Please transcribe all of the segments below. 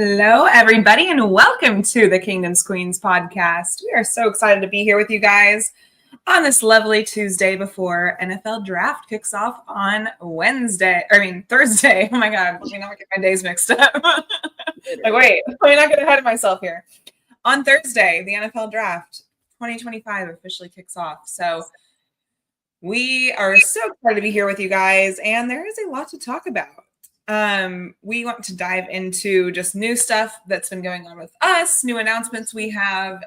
Hello, everybody, and welcome to the Kingdom's Queens podcast. We are so excited to be here with you guys on this lovely Tuesday before NFL draft kicks off on Thursday. Oh my God, let me not get my days mixed up. Wait, let me not get ahead of myself here. On Thursday, the NFL draft 2025 officially kicks off. So we are so excited to be here with you guys, and there is a lot to talk about. We want to dive into just new stuff that's been going on with us, new announcements we have,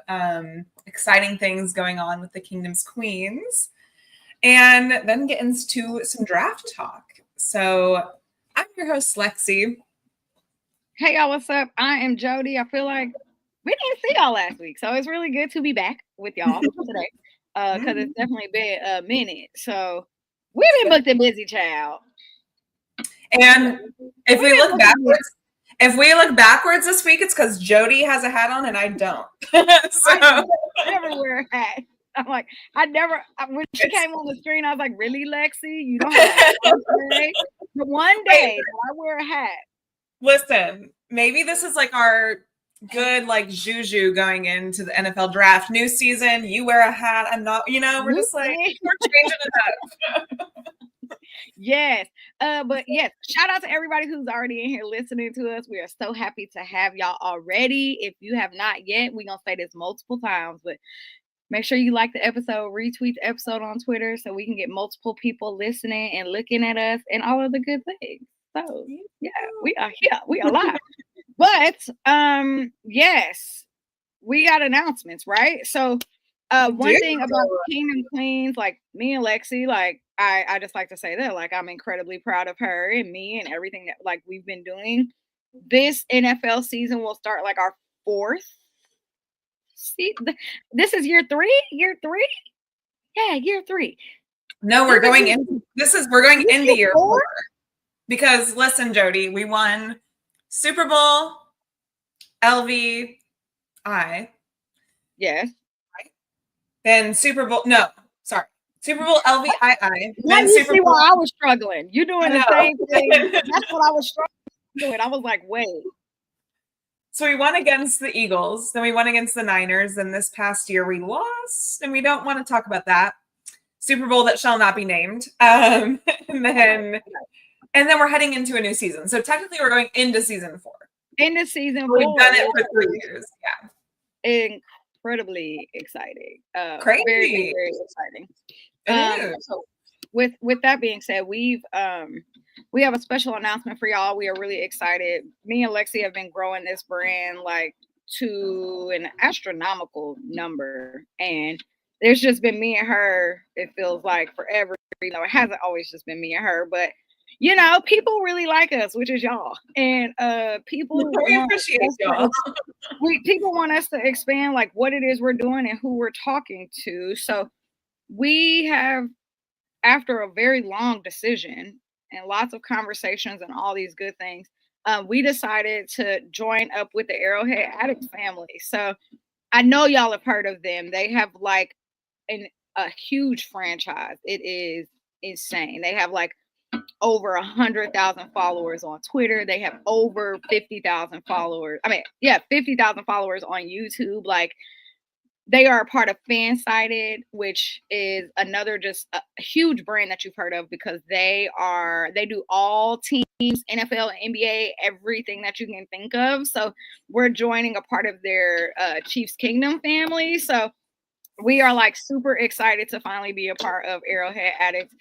exciting things going on with the Kingdom's Queens, and then get into some draft talk. So I'm your host, Lexi. Hey, y'all, what's up? I am Jodi. I feel like we didn't see y'all last week, so it's really good to be back with y'all today because it's definitely been a minute. So we've been booked and busy, child. And if we look backwards this week, it's because Jodi has a hat on and I don't. I never wear a hat. I'm like, when she came on the screen, I was like, really, Lexi? You don't have a hat today? The one day that I wear a hat. Listen, maybe this is like our good juju going into the NFL draft. New season, you wear a hat, I'm not, we're just like, we're changing it up. Yes. But yes, shout out to everybody who's already in here listening to us. We are so happy to have y'all already. If you have not yet, we're going to say this multiple times, but make sure you like the episode, retweet the episode on Twitter so we can get multiple people listening and looking at us and all of the good things. So yeah, we are here. We are live. But yes, we got announcements, right? So one thing about Kingdom Queens, like me and Lexi, I just like to say that, I'm incredibly proud of her and me and everything that we've been doing. This NFL season will start our fourth. This is year three. Yeah, year 3. No, we're going into year 4. Because listen, Jodi, we won Super Bowl, LVI. Yes. Then Super Bowl, Super Bowl LVII. Then Super Bowl. Why I was struggling. You're doing the same thing. That's what I was struggling with. I was like, wait. So we won against the Eagles, then we won against the Niners, and this past year we lost, and we don't want to talk about that. Super Bowl that shall not be named. And then we're heading into a new season. So technically we're going into season 4. Into season 4. We've done it for 3 years. Yeah. Incredibly exciting. Crazy. Very, very exciting. So with that being said, we have a special announcement for y'all. We are really excited. Me and Lexi have been growing this brand to an astronomical number. And there's just been me and her, it feels like forever. It hasn't always just been me and her, but people really like us, which is y'all. And people appreciate y'all. People want us to expand what it is we're doing and who we're talking to. So we have, after a very long decision and lots of conversations and all these good things, we decided to join up with the Arrowhead Addicts family. So I know y'all have heard of them. They have a huge franchise. It is insane. They have over 100,000 followers on Twitter. They have over 50,000 followers. 50,000 followers on YouTube. They are a part of Fansided, which is another just a huge brand that you've heard of because they do all teams, NFL, NBA, everything that you can think of. So we're joining a part of their Chiefs Kingdom family. So we are super excited to finally be a part of Arrowhead Addicts.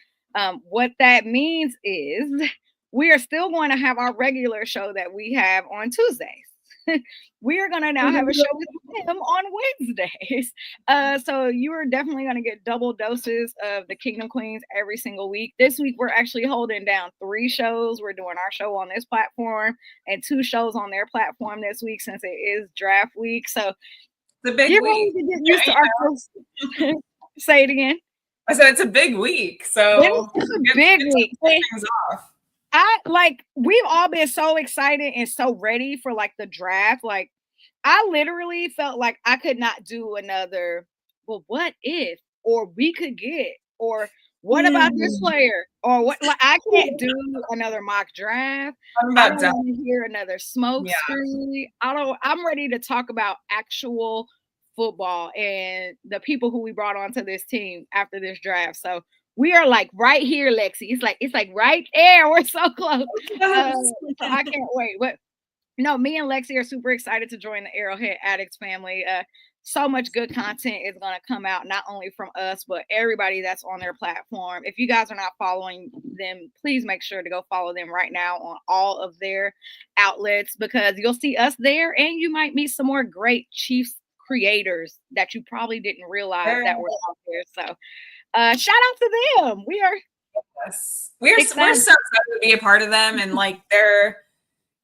What that means is we are still going to have our regular show that we have on Tuesdays. We are going to now have a show with them on Wednesdays. So you are definitely going to get double doses of the Kingdom Queens every single week. This week, we're actually holding down 3 shows. We're doing our show on this platform and 2 shows on their platform this week since it is draft week. So it's a big week. To get used to our Say it again. I said it's a big week. So it's a big week. Things off. We've all been so excited and so ready for the draft. I literally felt like I could not do another, well, what if, or we could get, or What about this player? Or what? Like, I can't do another mock draft. I don't want to hear another smoke screen. I'm ready to talk about actual football and the people who we brought onto this team after this draft. So we are like right here, Lexi. It's like right there. We're so close. So I can't wait. But no, me and Lexi are super excited to join the Arrowhead Addicts family. So much good content is going to come out, not only from us, but everybody that's on their platform. If you guys are not following them, please make sure to go follow them right now on all of their outlets, because you'll see us there and you might meet some more great Chiefs creators that you probably didn't realize that were out there. So shout out to them. We're so excited to be a part of them, and like their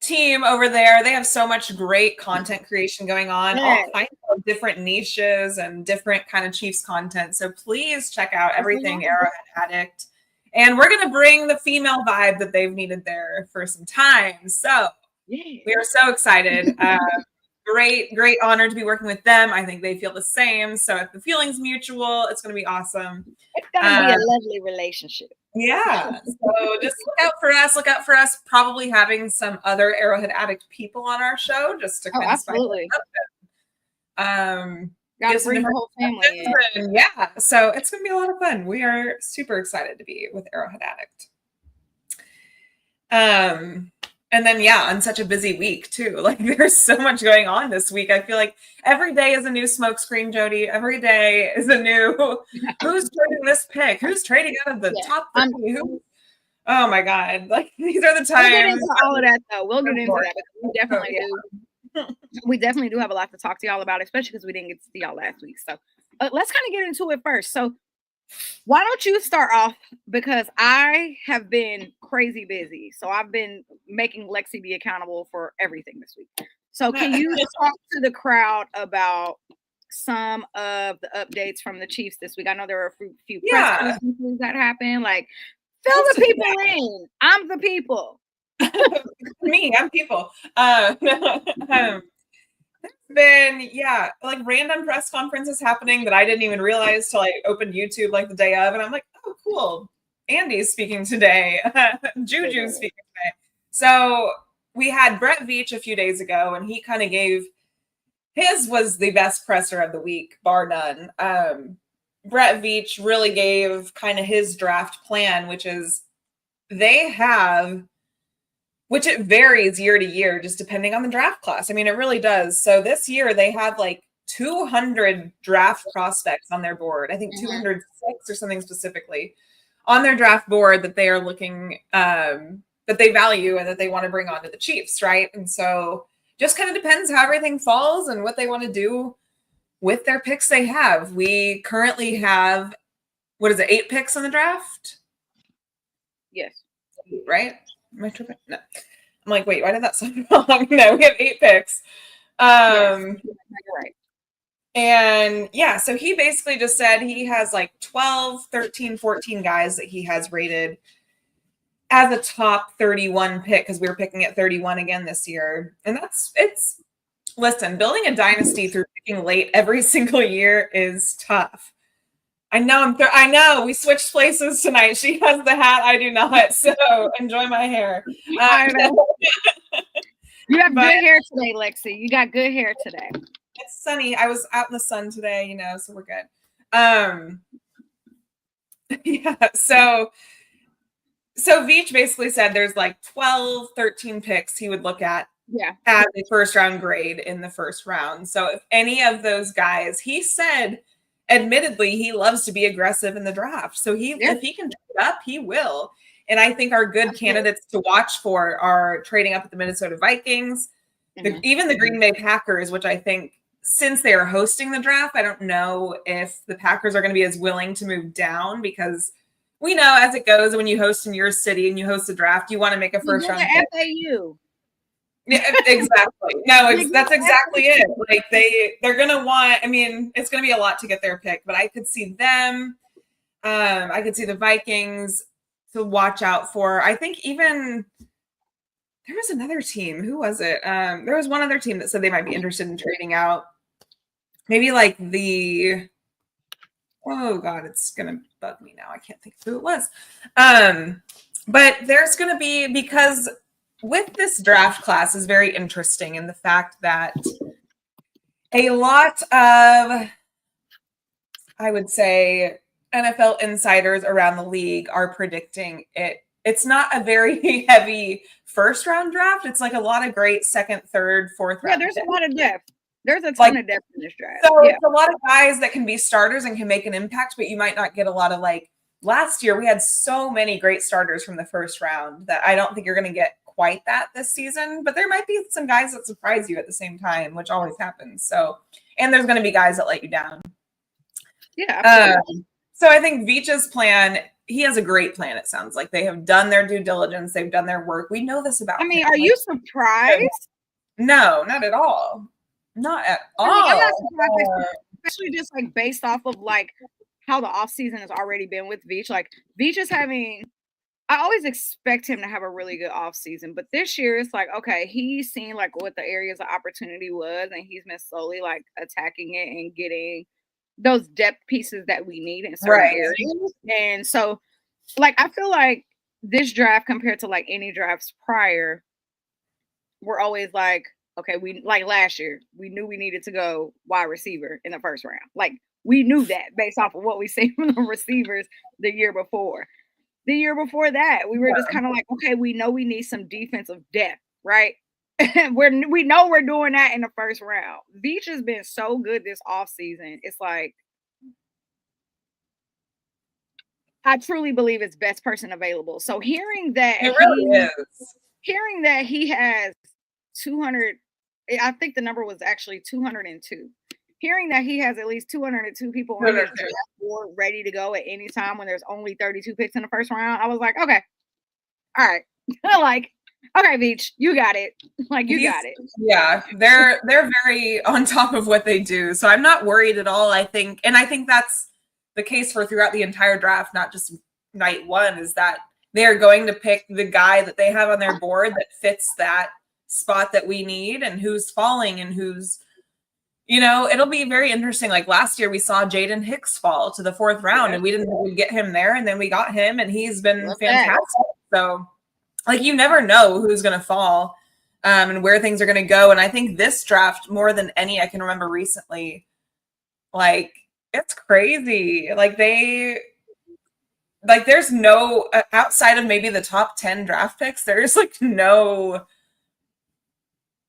team over there, they have so much great content creation going on, all kinds of different niches and different kind of Chiefs content. So please check out everything Arrowhead Addict. And we're going to bring the female vibe that they've needed there for some time. So we are so excited. Great honor to be working with them. I think they feel the same. So if the feeling's mutual, it's going to be awesome. It's going to be a lovely relationship. Yeah. So just look out for us. Look out for us probably having some other Arrowhead Addict people on our show just to kind of absolutely. Gotta bring the whole family in. Yeah. So it's going to be a lot of fun. We are super excited to be with Arrowhead Addict. And then, on such a busy week too. Like there's so much going on this week. I feel like every day is a new smoke screen, Jodi. Every day is a new, who's trading this pick? Who's trading out of the top 30? Oh my God. Like these are the times. We'll get into all of that though. We'll get into that because we definitely do. We definitely do have a lot to talk to y'all about, especially because we didn't get to see y'all last week. So let's kind of get into it first. So why don't you start off? Because I have been crazy busy. So I've been making Lexi be accountable for everything this week. So can you talk to the crowd about some of the updates from the Chiefs this week? I know there were a few press conferences that happened. Like, fill the people in. I'm the people. I'm people. Been like random press conferences happening that I didn't even realize till I opened YouTube like the day of, and I'm like, oh cool, Andy's speaking today. Juju's speaking today. So we had Brett Veach a few days ago, and he kind of gave his was the best presser of the week, bar none. Brett Veach really gave kind of his draft plan, which is which it varies year to year, just depending on the draft class. I mean, it really does. So this year they have like 200 draft prospects on their board. I think 206 or something specifically on their draft board that they are looking, that they value and that they want to bring onto the Chiefs, right? And so just kind of depends how everything falls and what they want to do with their picks they have. We currently have, 8 picks in the draft? Yes. Right? Am I tripping? No. I'm like, wait, why did that sound wrong? No, we have 8 picks. Yes, you're right. And so he basically just said he has like 12, 13, 14 guys that he has rated as a top 31 pick, because we were picking at 31 again this year. And listen, building a dynasty through picking late every single year is tough. I know we switched places tonight. She has the hat, I do not. So enjoy my hair. I know. You have good hair today, Lexi. You got good hair today. It's sunny. I was out in the sun today, so we're good. So Veach basically said there's like 12, 13 picks he would look at as a first round grade in the first round. So if any of those guys, he said, admittedly, he loves to be aggressive in the draft. So if he can trade up, he will. And I think our good candidates to watch for are trading up at the Minnesota Vikings, even the Green Bay Packers, which I think since they are hosting the draft, I don't know if the Packers are going to be as willing to move down, because we know as it goes, when you host in your city and you host a draft, you want to make a first round pick. FAU. Yeah, exactly. No, that's exactly it. Like they're gonna want. I mean, it's gonna be a lot to get their pick, but I could see them. I could see the Vikings to watch out for. I think even there was another team. Who was it? There was one other team that said they might be interested in trading out. Maybe like the Oh God, it's gonna bug me now. I can't think of who it was. But there's gonna be, because with this draft class is very interesting in the fact that a lot of, I would say, NFL insiders around the league are predicting it. It's not a very heavy first round draft. It's like a lot of great second, third, fourth round. Yeah, there's a lot of depth. There's a ton of depth in this draft. So it's a lot of guys that can be starters and can make an impact, but you might not get a lot of, like, last year we had so many great starters from the first round that I don't think you're going to get quite that this season, but there might be some guys that surprise you at the same time, which always happens. So, and there's going to be guys that let you down. Yeah, absolutely. So I think Veach's plan, he has a great plan. It sounds like they have done their due diligence. They've done their work. We know this about him. Are you surprised? No, not at all. Not at all. I'm not surprised, especially just like based off of like how the offseason has already been with Veach. Like Veach is having, I always expect him to have a really good offseason, but this year it's like, okay, he's seen like what the areas of opportunity was, and he's been slowly like attacking it and getting those depth pieces that we need in certain areas. And so like I feel like this draft compared to like any drafts prior, we're always like, okay, we like last year, we knew we needed to go wide receiver in the first round. Like we knew that based off of what we see from the receivers the year before. The year before that, we were just kind of like, okay, we know we need some defensive depth, right? we know we're doing that in the first round. Veach has been so good this offseason. It's like, I truly believe it's best person available. So hearing that hearing that he has 200, I think the number was actually 202. Hearing that he has at least 202 people on his draft board ready to go at any time when there's only 32 picks in the first round, I was like, okay, all right. Like, okay, Veach, you got it. Like, you got it. Yeah, they're very on top of what they do. So I'm not worried at all, I think. And I think that's the case for throughout the entire draft, not just night one, is that they are going to pick the guy that they have on their board that fits that spot that we need and who's falling and who's, you know, it'll be very interesting. Like last year we saw Jaden Hicks fall to the fourth round and we didn't think we'd get him there. And then we got him and he's been fantastic. So like, you never know who's going to fall and where things are going to go. And I think this draft, more than any I can remember recently, like it's crazy. Like there's no, outside of maybe the top 10 draft picks, there's like no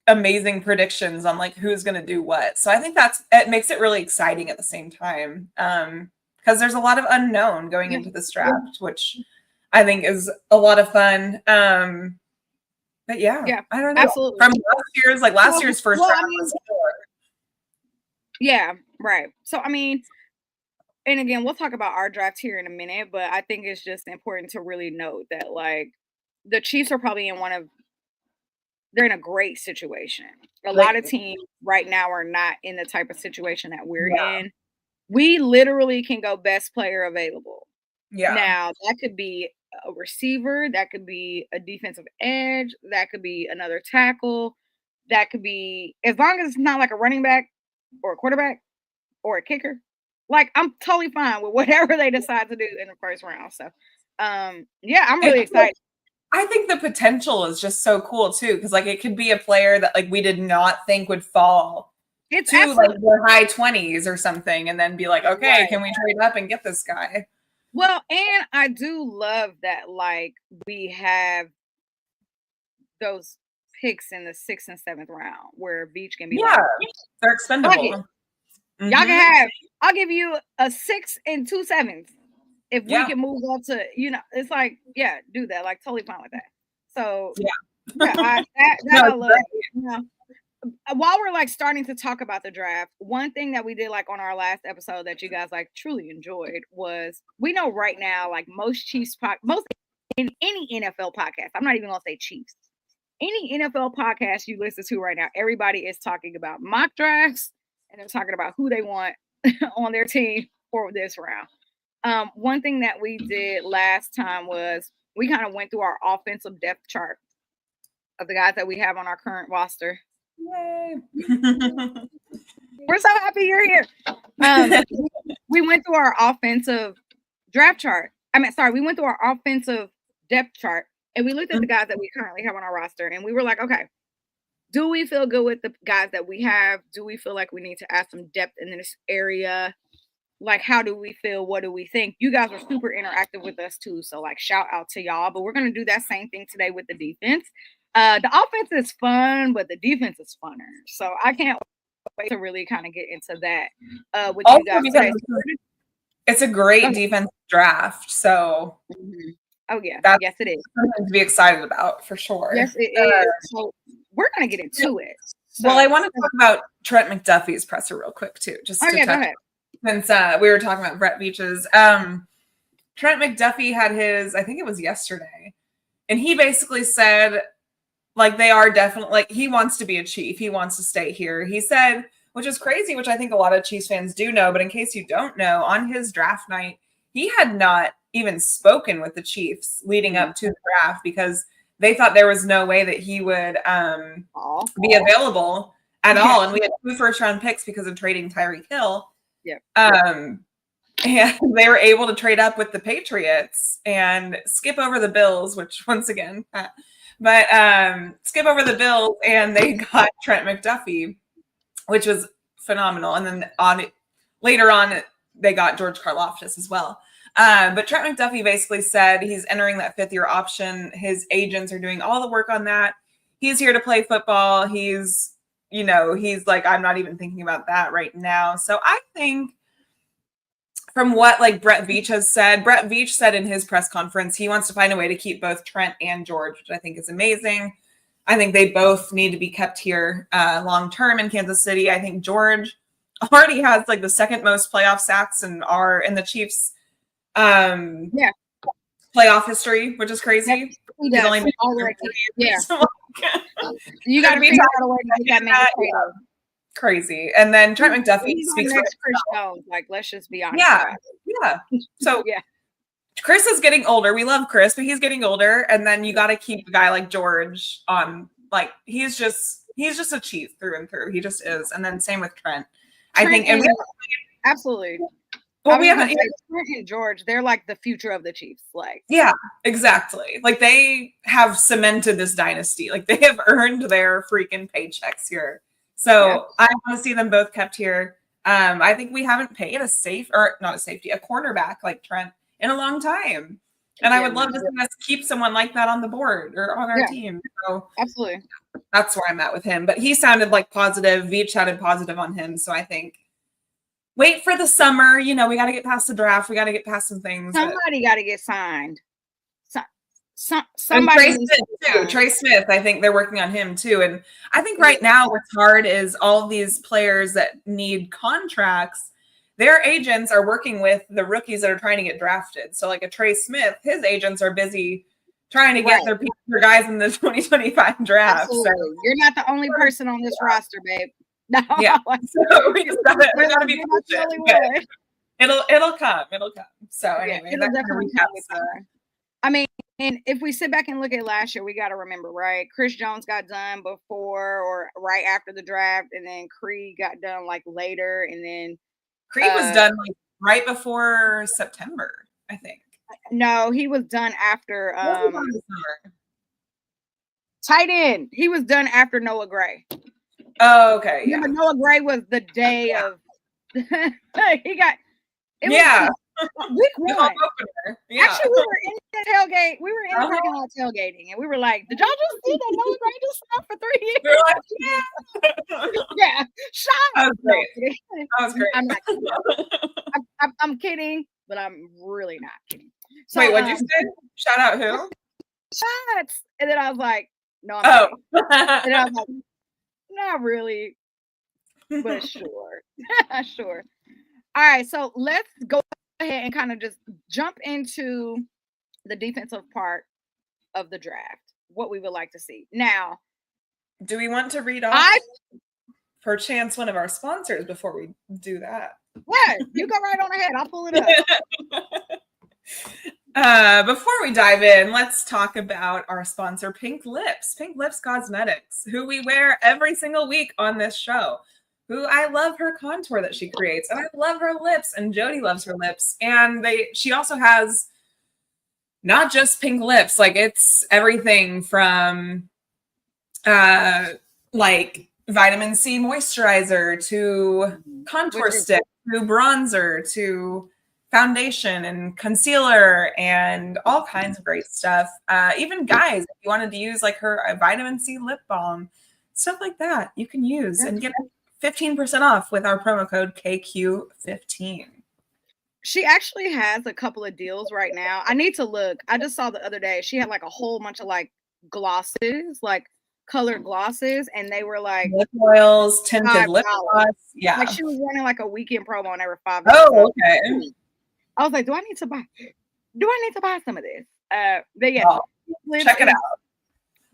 amazing predictions on like who's going to do what. So I think it makes it really exciting at the same time. Because there's a lot of unknown going into this draft, which I think is a lot of fun. But yeah, I don't know. Absolutely. From last year's first round was killer. Yeah, right. So I mean, and again, we'll talk about our draft here in a minute, but I think it's just important to really note that like the Chiefs are probably they're in a great situation. A lot of teams right now are not in the type of situation that we're in. We literally can go best player available. Yeah. Now, that could be a receiver, that could be a defensive edge, that could be another tackle, that could be, as long as it's not like a running back or a quarterback or a kicker, like I'm totally fine with whatever they decide to do in the first round. So, yeah, I'm really excited. I think the potential is just so cool too, because like it could be a player that like we did not think would fall to like the high 20s or something, and then be like, okay, can we trade up and get this guy? Well, and I do love that like we have those picks in the 6th and 7th round where Veach can be like, they're expendable. Y'all can have, I'll give you a 6 and 2 7s. If we can move up to, you know, it's like, do that. Like, totally fine with that. So, I love it. You know, while we're like starting to talk about the draft, one thing that we did like on our last episode that you guys like truly enjoyed was, we know right now, like most Chiefs, most in any NFL podcast, I'm not even gonna say Chiefs, any NFL podcast you listen to right now, everybody is talking about mock drafts and they're talking about who they want on their team for this round. One thing that we did last time was we kind of went through our offensive depth chart of the guys that we have on our current roster. Yay! We're so happy you're here. we went through our offensive draft chart. We went through our offensive depth chart, and we looked at the guys that we currently have on our roster, and we were like, okay, do we feel good with the guys that we have? Do we feel like we need to add some depth in this area? Like, how do we feel? What do we think? You guys were super interactive with us too, so like shout out to y'all. But we're gonna do that same thing today with the defense. The offense is fun, but the defense is funner. So I can't wait to really kind of get into that with also you guys today. It's a great defensive draft, so oh yeah, that's yes it is something to be excited about for sure. Yes it is. So we're gonna get into it. So, well, I want to talk about Trent McDuffie's presser real quick too, just to go touch. ahead. Since we were talking about Brett Veach's, Trent McDuffie had his, I think it was yesterday, and he basically said, like, they are definitely, like, he wants to be a Chief. He wants to stay here. He said, which is crazy, which I think a lot of Chiefs fans do know, but in case you don't know, on his draft night, he had not even spoken with the Chiefs leading up to the draft because they thought there was no way that he would be available at all. And we had 2 first-round picks because of trading Tyreek Hill. And they were able to trade up with the Patriots and skip over the Bills, which once again, skip over the Bills, and they got Trent McDuffie, which was phenomenal. And then later on, they got George Karlaftis as well. But Trent McDuffie basically said he's entering that 5th-year option. His agents are doing all the work on that. He's here to play football. He's like, I'm not even thinking about that right now. So I think from what like Brett Veach has said, Brett Veach said in his press conference, he wants to find a way to keep both Trent and George, which I think is amazing. I think they both need to be kept here long-term in Kansas City. I think George already has like the 2nd most playoff sacks in the Chiefs playoff history, which is crazy. He's only made you got to figure out a way to get that man crazy. And then Trent McDuffie speaks for Chris Jones. Like, let's just be honest. Yeah. So Chris is getting older. We love Chris, but he's getting older. And then you got to keep a guy like George on. Like, he's just a Chief through and through. He just is. And then same with Trent. I think, and absolutely. Well, we haven't Trent and George. They're like the future of the Chiefs. Like, yeah, exactly. Like, they have cemented this dynasty. Like, they have earned their freaking paychecks here. So I want to see them both kept here. I think we haven't paid a cornerback like Trent in a long time. And I would love to see us keep someone like that on the board or on our team. So absolutely. That's where I'm at with him. But he sounded like positive. Veach sounded positive on him. So I think wait for the summer. We got to get past the draft. We got to get past some things. Somebody got to get signed. Somebody Trey Smith, I think they're working on him too. And I think right now what's hard is all these players that need contracts, their agents are working with the rookies that are trying to get drafted. So like a Trey Smith, his agents are busy trying to get their guys in the 2025 draft. Absolutely. So you're not the only person on this roster, babe. No. Yeah. So we gotta be patient. It'll come. So anyway, it'll definitely come. I mean, and if we sit back and look at last year, we got to remember, right? Chris Jones got done before or right after the draft, and then Creed got done like later, and then Creed was done like right before September, I think. No, he was done after tight end. He was done after Noah Gray. Oh, okay. Yeah. Noah Gray was the day of he got it was week 1. Yeah. Actually, we were in the tailgate. We were in the parking lot tailgating, and we were like, "Did y'all just see that Noah Gray just signed for 3 years?" Yeah. Shut up. That was great. I'm not kidding. I'm kidding, but I'm really not kidding. So, wait, what'd you say? Shout out who? Shots. And then I was like, "No, I'm kidding." And I was like, "Not really, but sure, sure." All right, so let's go ahead and kind of just jump into the defensive part of the draft, what we would like to see. Now, do we want to read off perchance one of our sponsors before we do that? Yeah, you go right on ahead. I'll pull it up. Before we dive in, let's talk about our sponsor, Pink Lips Cosmetics, who we wear every single week on this show. who I love her contour that she creates, and I love her lips, and Jodi loves her lips. And she also has not just pink lips, like it's everything from like vitamin C moisturizer to contour stick to bronzer to foundation and concealer and all kinds of great stuff. Even guys, if you wanted to use like her vitamin C lip balm, stuff like that, you can use and get 15% off with our promo code KQ15. She actually has a couple of deals right now. I need to look. I just saw the other day she had like a whole bunch of like glosses, like colored glosses, and they were like lip oils, tinted lip gloss. Yeah, like she was running like a weekend promo and they were $5. Oh, okay. I was like, do I need to buy some of this? But yeah, check it out.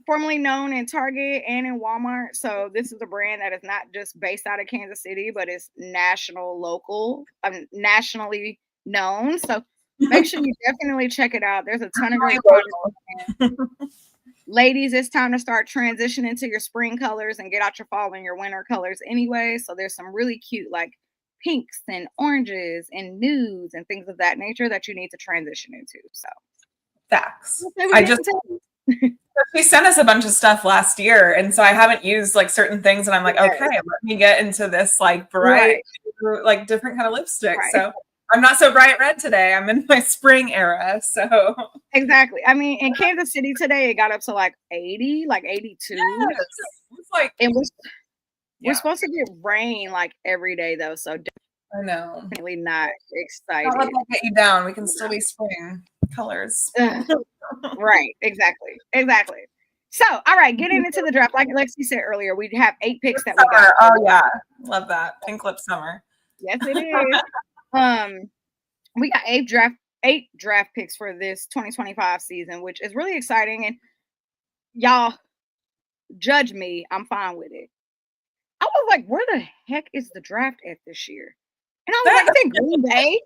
Formerly known in Target and in Walmart. So this is a brand that is not just based out of Kansas City, but it's nationally known. So make sure you definitely check it out. There's a ton of great products. Ladies, it's time to start transitioning to your spring colors and get out your fall and your winter colors anyway. So there's some really cute like pinks and oranges and nudes and things of that nature that you need to transition into. So facts. She sent us a bunch of stuff last year, and so I haven't used like certain things, and I'm like, okay, let me get into this like bright, like different kind of lipstick. Right. So I'm not so bright red today. I'm in my spring era. So exactly. I mean, in Kansas City today, it got up to like 80, like 82. Yes. It's like we're supposed to get rain like every day though. So I know. Definitely not excited. Not let that get you down. We can still be spring colors. Right. Exactly. So, all right, getting into the draft. Like Lexi said earlier, we have 8 picks that we got. Oh yeah, love that pink lip summer. Yes, it is. We got 8 draft picks for this 2025 season, which is really exciting. And y'all, judge me, I'm fine with it. I was like, where the heck is the draft at this year? And I was like, it's in Green Bay.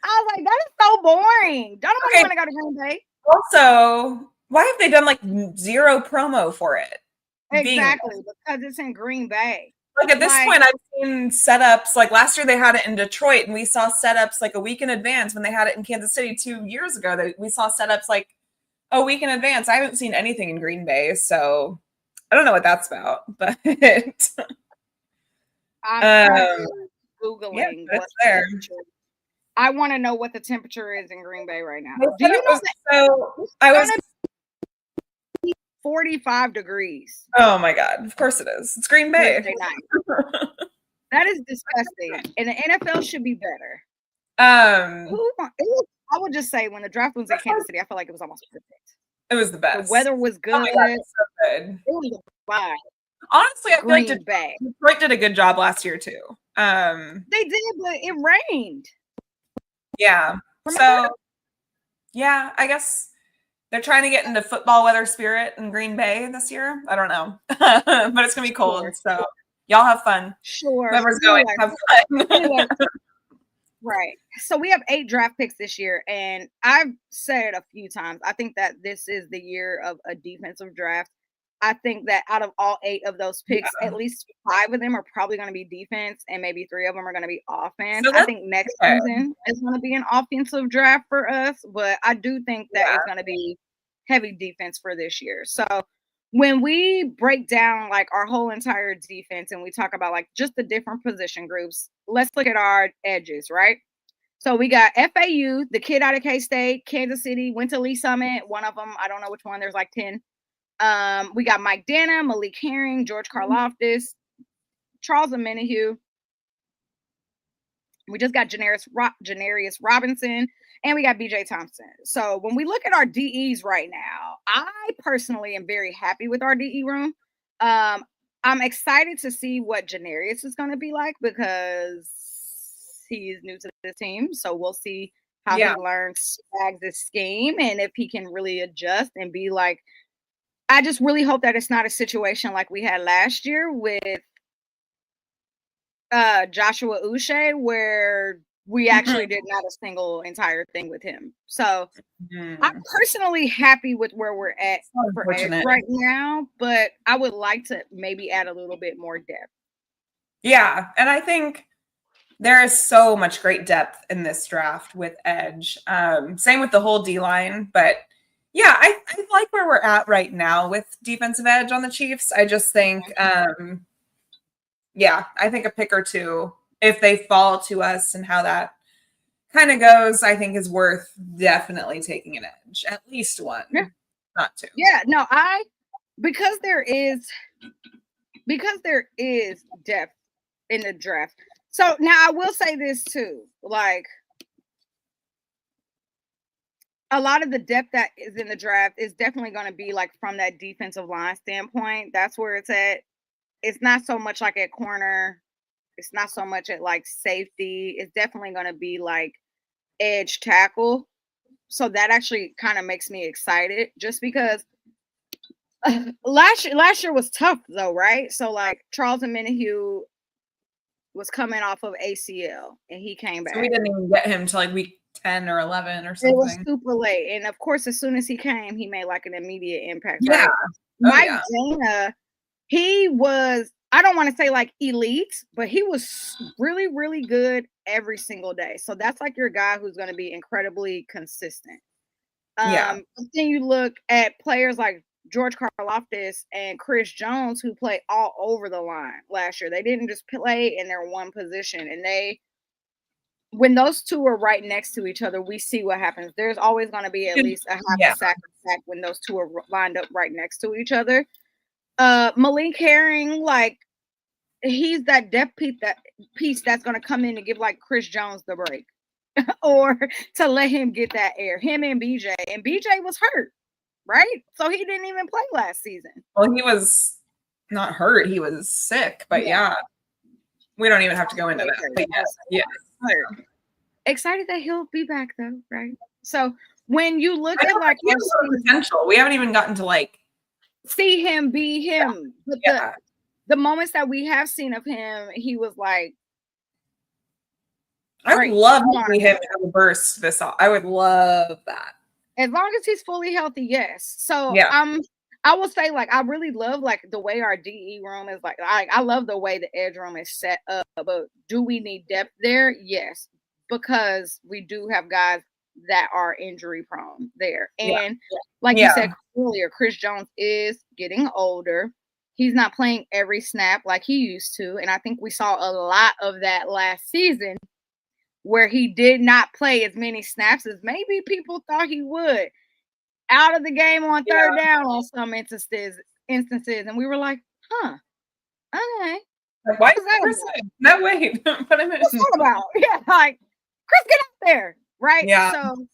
I was like, that is so boring. Don't nobody want to go to Green Bay. Also, why have they done like zero promo for it? Exactly, because it's in Green Bay. Like at this point, I've seen setups. Like last year, they had it in Detroit, and we saw setups like a week in advance. When they had it in Kansas City 2 years ago, we saw setups like a week in advance. I haven't seen anything in Green Bay, so I don't know what that's about. But I'm Googling what's there. I want to know what the temperature is in Green Bay right now. Do you know that? I was 45 degrees. Oh my God! Of course it is. It's Green Bay. That is disgusting. And the NFL should be better. I would just say when the draft was in Kansas City, I felt like it was almost perfect. It was the best. The weather was good. Oh my God, it was so good. It was fine. Honestly, I feel like Detroit did a good job last year too. They did, but it rained. Yeah. So, yeah, I guess they're trying to get into football weather spirit in Green Bay this year. I don't know, but it's gonna be cold. Sure. So y'all have fun. Sure. Whoever's going, have fun. Right. So we have 8 draft picks this year, and I've said it a few times. I think that this is the year of a defensive draft. I think that out of all 8 of those picks, at least 5 of them are probably going to be defense, and maybe 3 of them are going to be offense. So I think next season is going to be an offensive draft for us, but I do think that it's going to be heavy defense for this year. So when we break down like our whole entire defense and we talk about like just the different position groups, let's look at our edges, right? So we got FAU, the kid out of K-State, Kansas City, went to Lee Summit. One of them, I don't know which one. There's like 10. We got Mike Dana, Malik Herring, George Karlaftis, Charles Omenihu. We just got Janarius Robinson, and we got BJ Thompson. So when we look at our DEs right now, I personally am very happy with our DE room. I'm excited to see what Janarius is going to be like because he is new to the team. So we'll see how he learns this scheme and if he can really adjust and be like, I just really hope that it's not a situation like we had last year with Joshua Uche, where we actually did not a single entire thing with him. So I'm personally happy with where we're at for edge right now, but I would like to maybe add a little bit more depth. Yeah, and I think there is so much great depth in this draft with edge. Same with the whole D-line, but yeah, I like where we're at right now with defensive edge on the Chiefs. I just think, yeah, I think a pick or two, if they fall to us and how that kind of goes, I think is worth definitely taking an edge. At least one, not two. Yeah, no, because there is depth in the draft. So now I will say this too, like a lot of the depth that is in the draft is definitely going to be like from that defensive line standpoint. That's where it's at. It's not so much like at corner. It's not so much at like safety. It's definitely going to be like edge tackle. So that actually kind of makes me excited just because last year was tough though, right? So like Charles Omenihu was coming off of ACL and he came back. So we didn't even get him to like week 10 or 11 or something. It was super late. And of course, as soon as he came, he made like an immediate impact. Yeah. Right? Mike Dana, he was, I don't want to say like elite, but he was really, really good every single day. So that's like your guy who's going to be incredibly consistent. But then you look at players like George Karlaftis and Chris Jones, who play all over the line last year. They didn't just play in their one position. And when those two are right next to each other, we see what happens. There's always going to be at least a half a sack when those two are lined up right next to each other. Malik Herring, like, he's that depth piece that's going to come in and give like Chris Jones the break or to let him get that air. Him and BJ. And BJ was hurt, right? So he didn't even play last season. Well, he was not hurt. He was sick, but yeah. We don't even have to go into that. But yes. Excited that he'll be back though, right? So when you look at like potential, we haven't even gotten to like see him be him. But the moments that we have seen of him, he was like, I would love to see him have a burst this off. I would love that. As long as he's fully healthy, yes. So I will say, like, I really love like the way our DE room is like I love the way the edge room is set up. But do we need depth there? Yes, because we do have guys that are injury prone there. And like you said earlier, Chris Jones is getting older. He's not playing every snap like he used to. And I think we saw a lot of that last season where he did not play as many snaps as maybe people thought he would. Out of the game on third down on some instances. And we were like, okay. Like, why is that? No way. Put him in. What's that about? Yeah, like, Chris, get out there. Right? Yeah. So,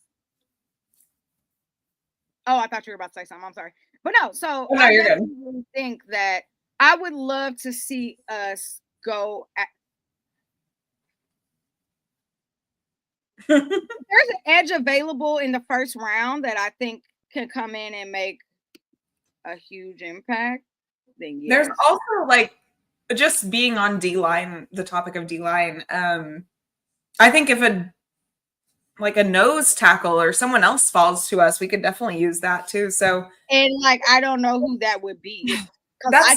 I thought you were about to say something. I'm sorry. But no, so I really think that I would love to see us go there's an edge available in the first round that I think can come in and make a huge impact. Then There's also like just being on D-line, the topic of D-line. I think if a nose tackle or someone else falls to us, we could definitely use that too. So, and like, I don't know who that would be. I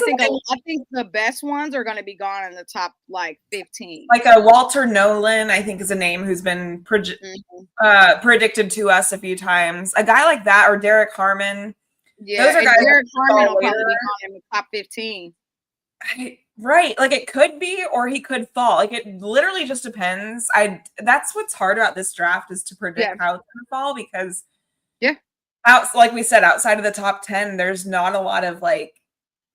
think the best ones are going to be gone in the top like 15. Like a Walter Nolan, I think is a name who's been predicted to us a few times. A guy like that, or Derek Harmon. Yeah, those are guys. Derek Harmon will probably be gone in the top 15. Right, like it could be, or he could fall. Like it literally just depends. That's what's hard about this draft is to predict how it's going to fall because like we said, outside of the top 10, there's not a lot of like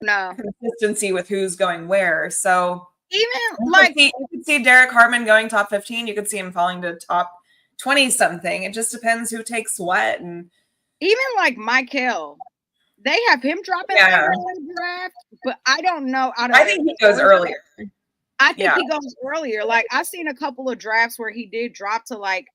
consistency with who's going where. So even like you could see Derek Harmon going top 15, you could see him falling to top 20 something. It just depends who takes what. And even like Michael, they have him dropping later in the draft, but I don't know. I think he goes earlier. I think he goes earlier. Like I've seen a couple of drafts where he did drop to like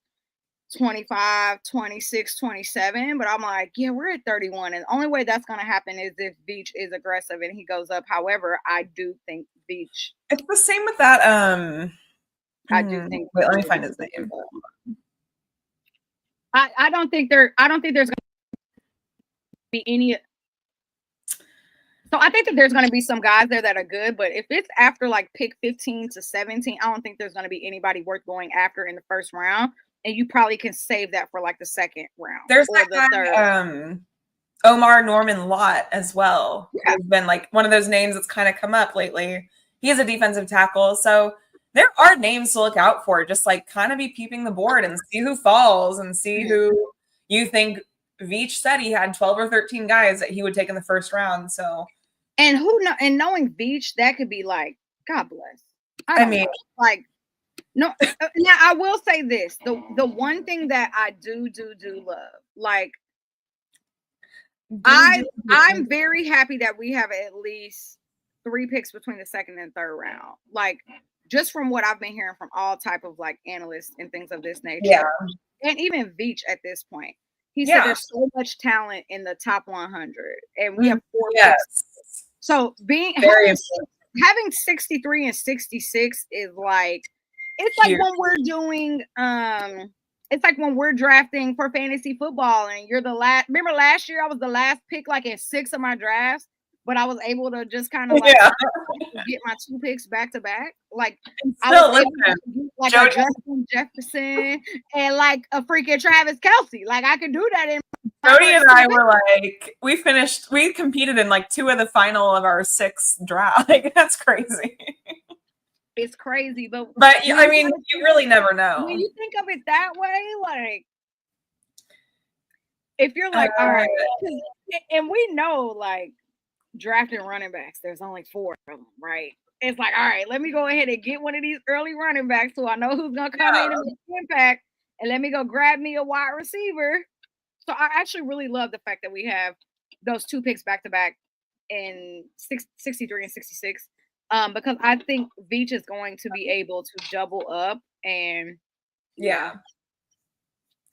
25, 26, 27, but I'm like, we're at 31. And the only way that's going to happen is if Veach is aggressive and he goes up. However, I do think Veach. It's the same with that. I do think. Wait, let me find his name. I don't think there's going to be any. So I think that there's going to be some guys there that are good, but if it's after like pick 15 to 17, I don't think there's going to be anybody worth going after in the first round. And you probably can save that for like the second round. There's or that the guy, third. Omar Norman Lott as well. Yeah. Who's been like one of those names that's kind of come up lately. He's a defensive tackle. So there are names to look out for. Just like kind of be peeping the board and see who falls and see who you think. Veach said he had 12 or 13 guys that he would take in the first round. So, and knowing Veach, that could be like, God bless. I mean, know. Like, no. Now I will say this: the one thing that I do love, like, I'm very happy that we have at least 3 picks between the second and third round. Like, just from what I've been hearing from all type of like analysts and things of this nature, and even Veach at this point. He said there's so much talent in the top 100, and we have 4 picks. So having 63 and 66 is like, it's like when we're doing it's like when we're drafting for fantasy football and you're the last. Remember last year I was the last pick like in 6 of my drafts, but I was able to just kind of like get my 2 picks back to back. Like I was able to get like a Justin Jefferson and like a freaking Travis Kelce. Like I could do that in Jody and I were like, we competed in like 2 of the final of our 6 draft. Like that's crazy. It's crazy, but I mean, you really never know. When you think of it that way, like if you're like, all right, and we know like drafting running backs, there's only 4 of them, right? It's like, all right, let me go ahead and get one of these early running backs so I know who's gonna come in and make impact, and let me go grab me a wide receiver. So I actually really love the fact that we have those 2 picks back to back in 63 and 66. Because I think Veach is going to be able to double up and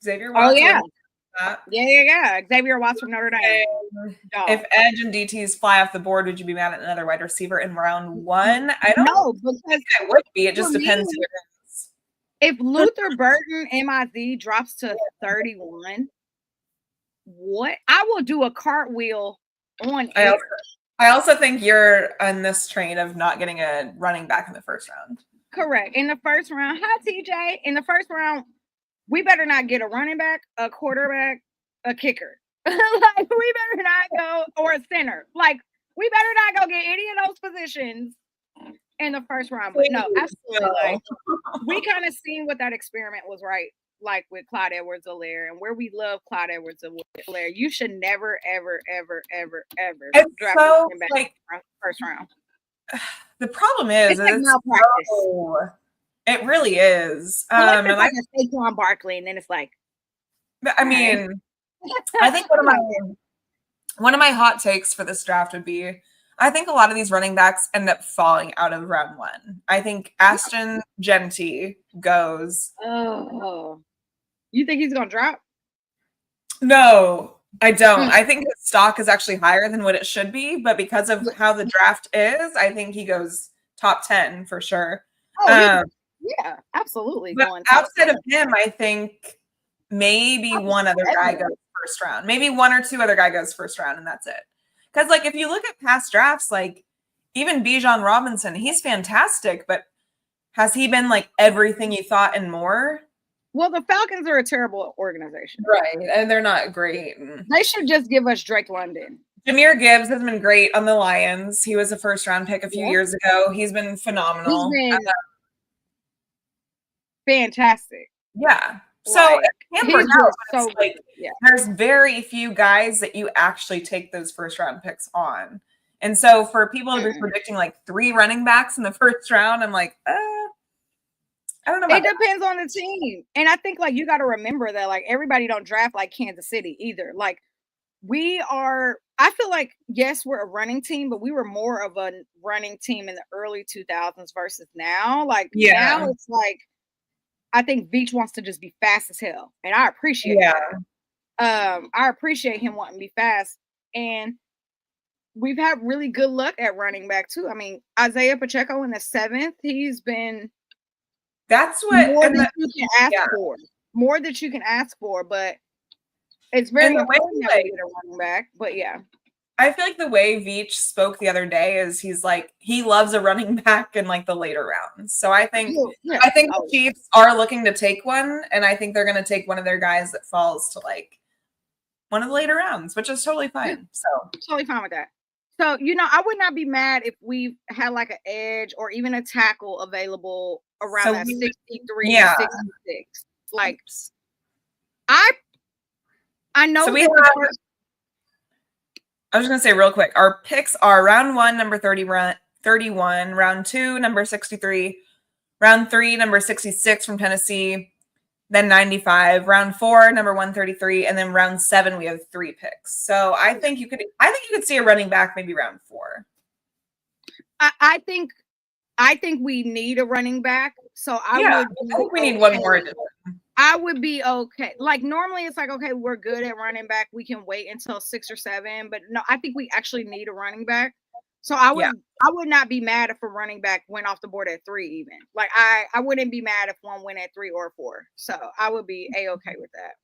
Xavier Watson. Xavier Watts from Notre Dame. If Edge and DTs fly off the board, would you be mad at another wide receiver in round 1? I don't know. Because it would be. It just depends who it is. If Luther Burton MIZ drops to 31, what? I will do a cartwheel on air. I also think you're on this train of not getting a running back in the first round. Correct. In the first round, hi TJ. In the first round, we better not get a running back, a quarterback, a kicker. Like we better not go, or a center. Like we better not go get any of those positions in the first round. But no, absolutely. Like we kind of seen what that experiment was, right? Like with Clyde Edwards-Helaire, and where we love Clyde Edwards-Helaire, you should never, ever, ever, ever, ever draft him back in the first round. The problem is, it's like malpractice. It really is. Like a Saquon Barkley, and then it's like, I mean, I think one of my hot takes for this draft would be, I think a lot of these running backs end up falling out of round 1. I think Ashton Genty goes. Oh, you think he's gonna drop? No, I don't. I think his stock is actually higher than what it should be, but because of how the draft is, I think he goes top 10 for sure. Yeah, absolutely. But outside of him, I think maybe one other guy goes first round. Maybe 1 or 2 other guy goes first round, and that's it. Because, like, if you look at past drafts, like, even Bijan Robinson, he's fantastic, but has he been, like, everything you thought and more? Well, the Falcons are a terrible organization. Right, and they're not great. They should just give us Drake London. Jahmyr Gibbs has been great on the Lions. He was a first-round pick a few years ago. He's been phenomenal. He's been fantastic. Yeah. So there's very few guys that you actually take those first round picks on. And so for people to be predicting like 3 running backs in the first round, I'm like, I don't know. It depends on the team. And I think like you got to remember that like everybody don't draft like Kansas City either. Like I feel like, yes, we're a running team, but we were more of a running team in the early 2000s versus now. Like now it's like, I think Veach wants to just be fast as hell, and I appreciate that. I appreciate him wanting to be fast, and we've had really good luck at running back too. I mean, Isaiah Pacheco in the 7th, he's been more than you can ask for. More that you can ask for, but it's very important that we get a running back. But yeah, I feel like the way Veach spoke the other day is he's like, he loves a running back in like the later rounds. So I think the Chiefs are looking to take one, and I think they're going to take one of their guys that falls to like one of the later rounds, which is totally fine. So totally fine with that. So, I would not be mad if we had like an edge or even a tackle available around that 63, 66. Like, I know. So I was going to say real quick, our picks are round 1, number 31, round 2, number 63, round 3, number 66 from Tennessee, then 95, round 4, number 133, and then round 7 we have 3 picks. So I think you could see a running back maybe round 4. I think we need a running back. So I think we need one more. I would be okay. Like normally it's like, okay, we're good at running back. We can wait until 6 or 7, but no, I think we actually need a running back. So I would not be mad if a running back went off the board at 3 even. Like I wouldn't be mad if one went at 3 or 4. So I would be a-okay with that.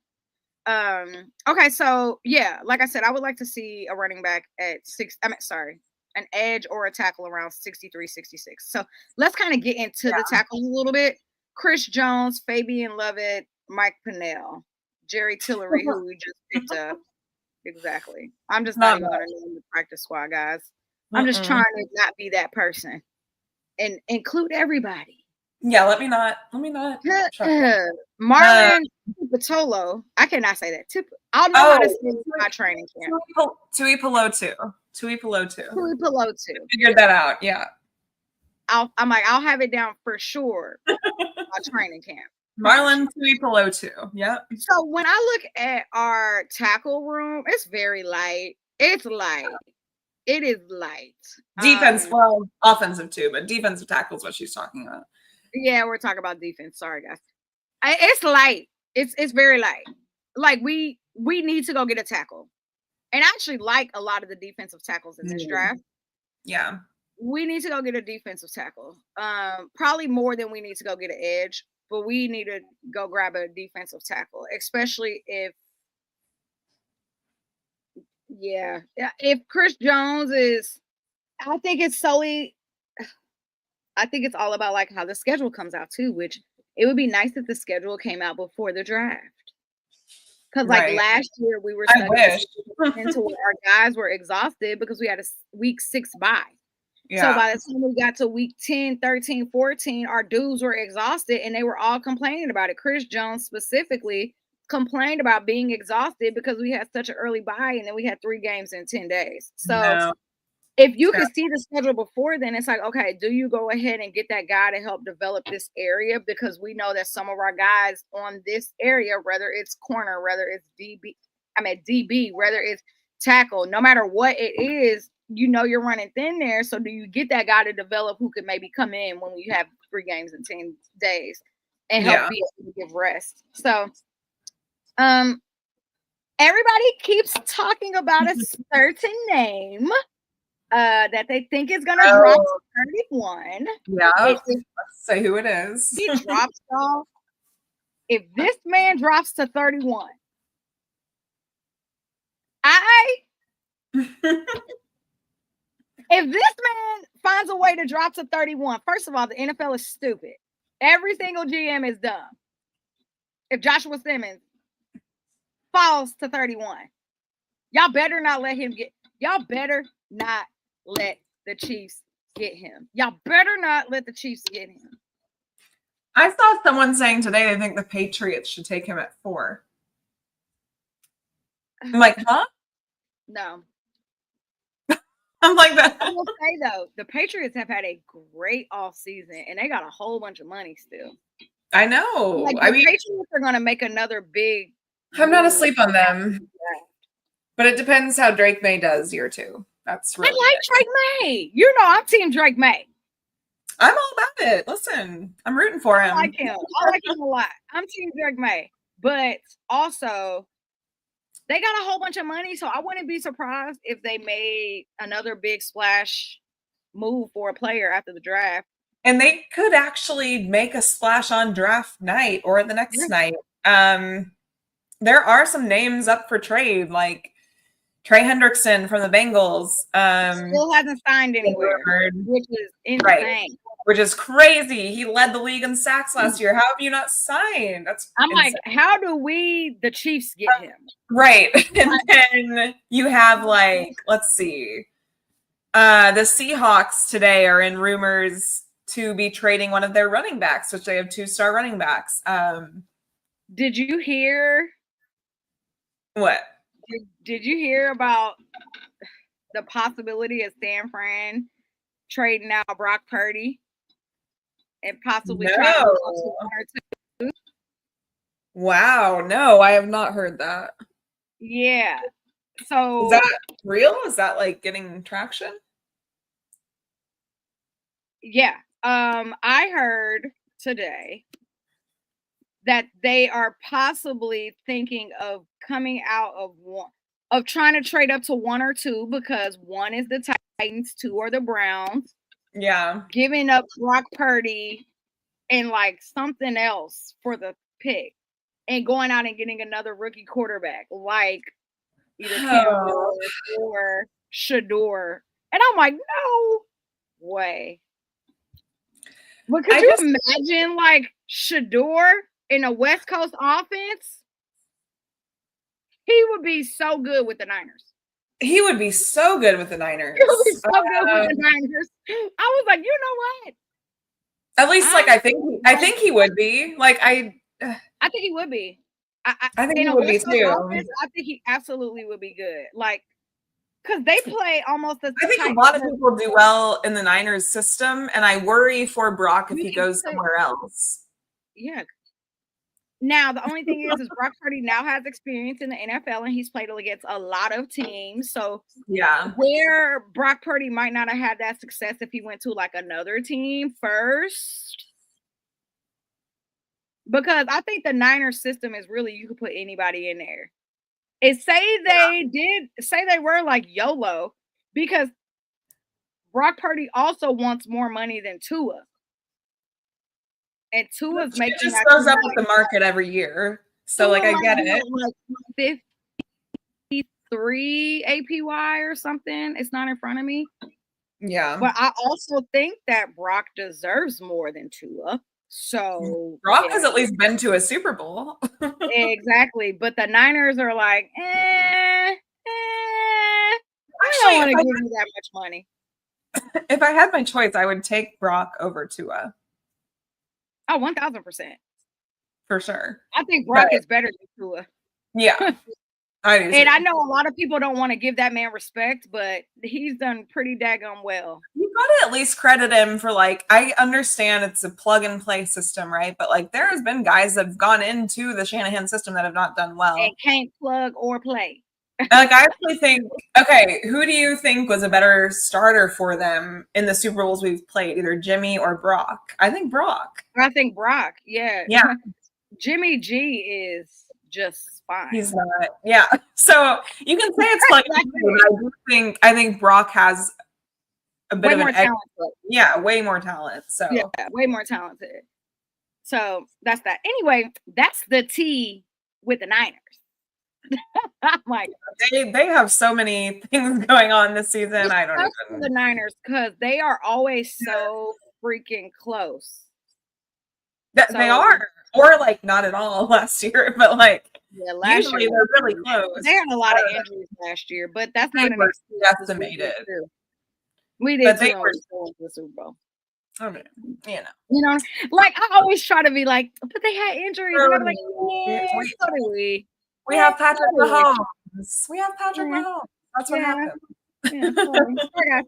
Okay, so yeah, like I said, I would like to see a running back at an edge or a tackle around 63, 66. So let's kind of get into the tackles a little bit. Chris Jones, Fabian Lovett, Mike Pennell, Jerry Tillery, who we just picked up. Exactly. I'm just not even going to name the practice squad, guys. I'm just trying to not be that person and include everybody. Yeah, let me not. Marlon Patolo. I cannot say that. I'll know how to say my training camp. Tuipulotu. Figured that out. Yeah. I'll have it down for sure. My training camp. Marlon Tuipulotu. Yep. So when I look at our tackle room, it's very light. It's light. It is light. Defense, offensive too, but defensive tackle is what she's talking about. Yeah, we're talking about defense. Sorry, guys. It's light. It's very light. Like we need to go get a tackle, and I actually like a lot of the defensive tackles in this draft. Yeah, we need to go get a defensive tackle. Probably more than we need to go get an edge, but we need to go grab a defensive tackle, especially if Chris Jones is. I think it's all about like how the schedule comes out too, which it would be nice if the schedule came out before the draft. Because like last year we were stuck into where our guys were exhausted because we had a week 6 bye. Yeah. So by the time we got to week 10, 13, 14, our dudes were exhausted and they were all complaining about it. Chris Jones specifically complained about being exhausted because we had such an early bye and then we had 3 games in 10 days. So if you could see the schedule before then, it's like, okay, do you go ahead and get that guy to help develop this area? Because we know that some of our guys on this area, whether it's corner, whether it's DB, whether it's tackle, no matter what it is, you're running thin there. So do you get that guy to develop who could maybe come in when you have 3 games in 10 days and help be able to give rest? So everybody keeps talking about a certain name that they think is going to drop to 31. Yeah, let's say who it is. He drops off. If this man drops to 31, if this man finds a way to drop to 31, first of all, the NFL is stupid. Every single GM is dumb. If Joshua Simmons falls to 31, y'all better not let the Chiefs get him. Y'all better not let the Chiefs get him. I saw someone saying today they think the Patriots should take him at 4. I'm like, huh? No. I'm like that. I will say though, the Patriots have had a great off season and they got a whole bunch of money still. I know. Like the Patriots are going to make another big. I'm not asleep on them, but it depends how Drake May does year 2. That's really I like Drake May. I'm Team Drake May. I'm all about it. Listen, I'm rooting for him. I like him a lot. I'm Team Drake May, but also they got a whole bunch of money, so I wouldn't be surprised if they made another big splash move for a player after the draft. And they could actually make a splash on draft night or the next night. There are some names up for trade. Like Trey Hendrickson from the Bengals. Still hasn't signed anywhere, which is insane. Right. Which is crazy. He led the league in sacks last year. How have you not signed? I'm insane. Like, how do we, the Chiefs, get him? Right. And then you have, like, let's see. The Seahawks today are in rumors to be trading one of their running backs, which they have 2-star running backs. Did you hear? What? Did you hear about the possibility of San Fran trading out Brock Purdy and possibly trading out 1 or 2? Wow, no, I have not heard that. Yeah. So is that real? Is that like getting traction? Yeah. I heard today that they are possibly thinking of coming out of trying to trade up to 1 or 2, because 1 is the Titans, 2 are the Browns. Yeah. Giving up Brock Purdy and like something else for the pick, and going out and getting another rookie quarterback like either Campbell or Shador. And I'm like, no way. But could you imagine like Shador in a West Coast offense? He would be so good with the Niners. He would be so good with the Niners. He would be so good with the Niners. I was like, you know what? At least, like, I think he would be. Like, I think he would be. I think he would be too. Offense, I think he absolutely would be good. Like, because they play almost as I think a lot of people do well in the Niners system, and I worry for Brock if he goes somewhere else. Yeah. Now, the only thing is Brock Purdy now has experience in the NFL, and he's played against a lot of teams. So, yeah, where Brock Purdy might not have had that success if he went to like another team first. Because I think the Niners system is really, you could put anybody in there. And they were like YOLO, because Brock Purdy also wants more money than Tua. And Tua's making, it just goes up with the market every year. So like I get it. Like 53 APY or something. It's not in front of me. Yeah. But I also think that Brock deserves more than Tua. So Brock has at least been to a Super Bowl. Exactly. But the Niners are like, I don't want to give you that much money. If I had my choice, I would take Brock over Tua. Oh, 1,000%. For sure. I think Brock is better than Tua. Yeah. And I know a lot of people don't want to give that man respect, but he's done pretty daggone well. You gotta at least credit him for, like, I understand it's a plug and play system, right? But like there has been guys that have gone into the Shanahan system that have not done well. And can't plug or play. Like, I actually think, okay, who do you think was a better starter for them in the Super Bowls we've played, either Jimmy or Brock? I think Brock. Yeah. Yeah. Jimmy G is just fine. He's not. Yeah. So you can say it's like, I think Brock has a bit way of more talent. Yeah, way more talent. So yeah, way more talented. So that's that. Anyway, that's the tea with the Niners. I'm like, they have so many things going on this season. I don't even. The Niners, because they are always so freaking close. They are, or like not at all last year, but like usually they're really close. They had a lot of injuries last year, but that's not estimated. We did. But they were the Super Bowl. I mean, you know, like I always try to be like, but they had injuries. And I'm like, so do we. We have Patrick Mahomes. Mahomes. That's what happened. Yeah,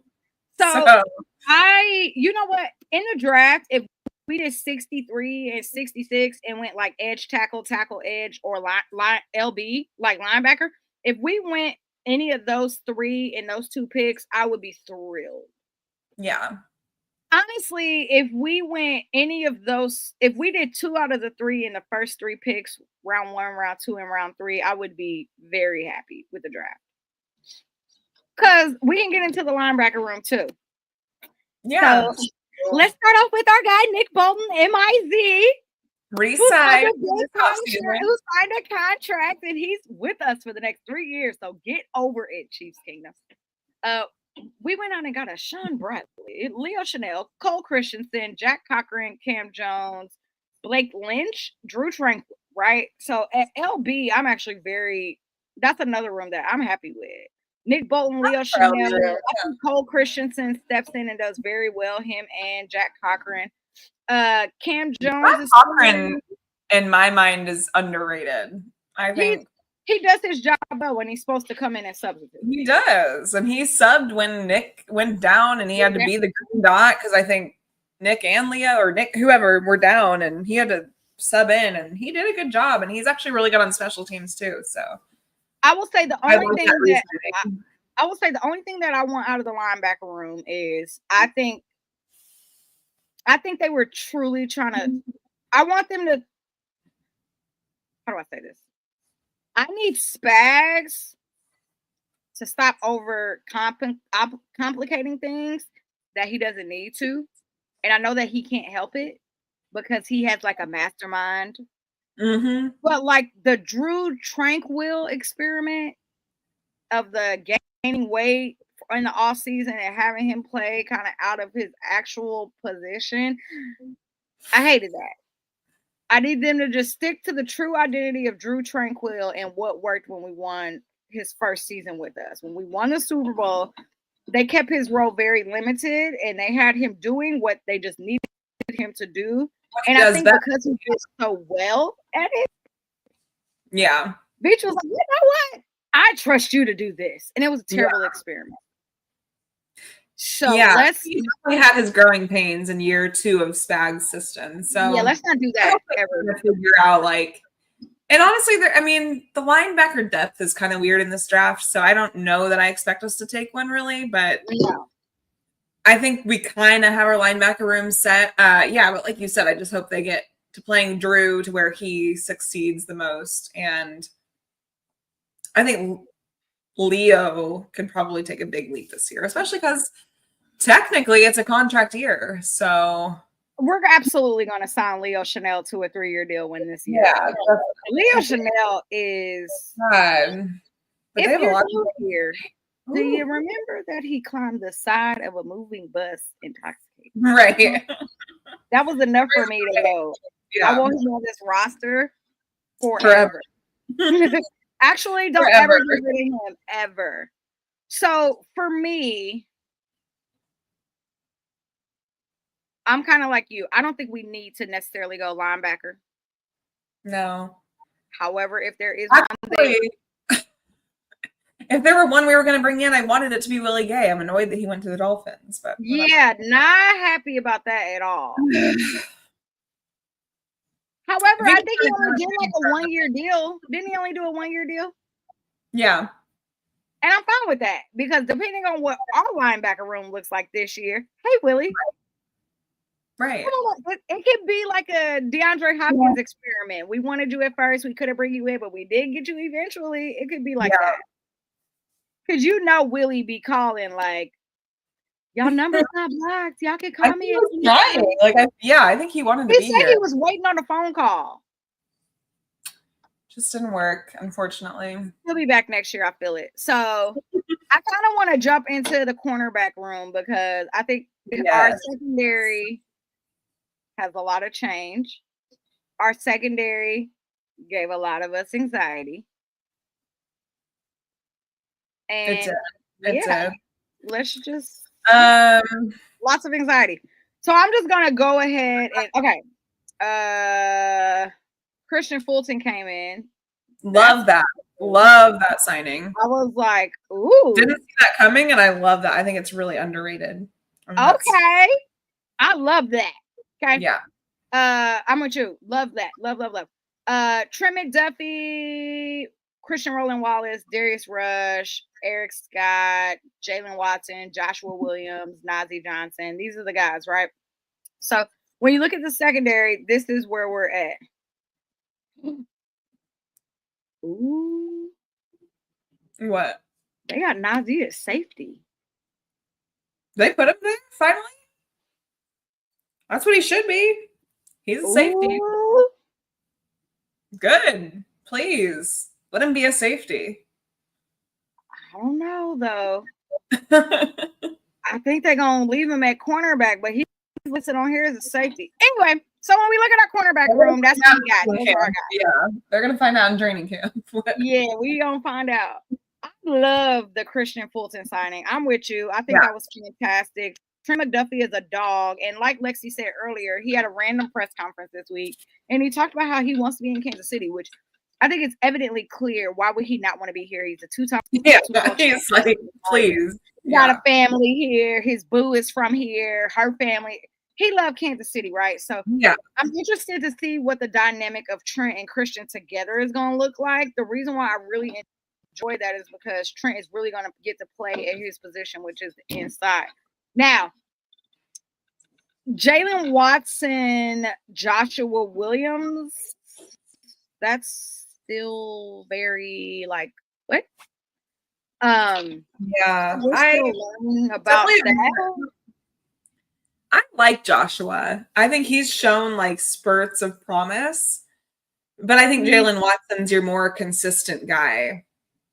so you know what? In the draft, if we did 63 and 66 and went like edge, tackle, edge, or line LB, like linebacker, if we went any of those 3 and those 2 picks, I would be thrilled. Yeah. Honestly, if we went any of those, if we did 2 out of the 3 in the first 3 picks, round 1, round 2, and round 3, I would be very happy with the draft. Because we can get into the linebacker room too. Yeah. So let's start off with our guy, Nick Bolton, MIZ. Re-signed who signed a contract, and he's with us for the next 3 years. So get over it, Chiefs Kingdom. We went out and got a Sean Bradley, Leo Chanel, Cole Christensen, Jack Cochran, Cam Jones, Blake Lynch, Drew Tranquil, right? So at LB, I'm actually that's another room that I'm happy with. Nick Bolton, Leo Chanel, I think Cole Christensen steps in and does very well, him and Jack Cochran. Cam Jones is Cochran, in my mind, is underrated. I think he does his job well when he's supposed to come in and substitute. He does. And he subbed when Nick went down and he had to be the green dot because I think Nick and Leah or Nick, whoever, were down and he had to sub in and he did a good job. And he's actually really good on special teams too. So I will say the only thing that I want out of the linebacker room is I think they were truly trying to. I want them to. How do I say this? I need Spags to stop over complicating things that he doesn't need to. And I know that he can't help it because he has like a mastermind. Mm-hmm. But like the Drew Tranquil experiment of the gaining weight in the off season and having him play kind of out of his actual position, I hated that. I need them to just stick to the true identity of Drew Tranquil and what worked when we won his first season with us. When we won the Super Bowl, they kept his role very limited and they had him doing what they just needed him to do. And I think because he did so well at it, yeah, Veach was like, you know what? I trust you to do this. And it was a terrible experiment. So he definitely had his growing pains in year 2 of Spag's system. So let's not do that ever. Figure out and honestly, the linebacker depth is kind of weird in this draft. So I don't know that I expect us to take one really, but I think we kind of have our linebacker room set. But like you said, I just hope they get to playing Drew to where he succeeds the most. And I think Leo can probably take a big leap this year, especially because technically it's a contract year. So we're absolutely going to sign Leo Chanel to a 3-year deal when this year. Yeah, Leo Chanel is. God. If you're new here, do you remember that he climbed the side of a moving bus intoxicated? Right. That was enough for me to go. Yeah. I want him on this roster forever. Actually, don't ever get rid of him ever. So for me, I'm kind of like you. I don't think we need to necessarily go linebacker. No. However, if there is if there were one we were going to bring in, I wanted it to be Willie Gay. I'm annoyed that he went to the Dolphins, but not happy about that at all. However, I think he only did like a 1-year deal. Didn't he only do a 1-year deal? Yeah. And I'm fine with that because depending on what our linebacker room looks like this year, hey, Willie. Right. It could be like a DeAndre Hopkins experiment. We wanted you at first. We couldn't bring you in, but we did get you eventually. It could be like that. Because Willie be calling like, y'all numbers not blocked. Y'all can call me. I think he wanted to be here. He said he was waiting on a phone call. Just didn't work, unfortunately. He'll be back next year. I feel it. So I kind of want to jump into the cornerback room because I think our secondary has a lot of change. Our secondary gave a lot of us anxiety. And let's just lots of anxiety. So I'm just gonna go ahead and Christian Fulton came in. Love that signing. I was like, ooh. Didn't see that coming, and I love that. I think it's really underrated. Okay. I love that. Okay. Yeah. I'm with you. Love that. Love. Trent McDuffie, Christian Roland Wallace, Darius Rush, Eric Scott, Jalen Watson, Joshua Williams, Najee Johnson. These are the guys, right? So when you look at the secondary, this is where we're at. Ooh. What? They got Najee at safety. They put him there, finally? That's what he should be. He's a safety. Good. Please let him be a safety. I don't know though. I think they're gonna leave him at cornerback, but he's listed on here as a safety. Anyway, so when we look at our cornerback room, that's what we got. Those are our guys. Yeah, they're gonna find out in training camp. Yeah, we gonna find out. I love the Christian Fulton signing. I'm with you. I think that was fantastic. Trent McDuffie is a dog, and like Lexi said earlier, he had a random press conference this week, and he talked about how he wants to be in Kansas City, which I think it's evidently clear. Why would he not want to be here? He's a two-time. Yeah, he's like, please. He got a family here. His boo is from here. Her family. He loved Kansas City, right? So yeah, I'm interested to see what the dynamic of Trent and Christian together is going to look like. The reason why I really enjoy that is because Trent is really going to get to play at his position, which is the inside. Now, Jalen Watson, Joshua Williams, that's still very like, what? Yeah, we're still learning about that. I like Joshua. I think he's shown like spurts of promise, but I think Jalen Watson's your more consistent guy.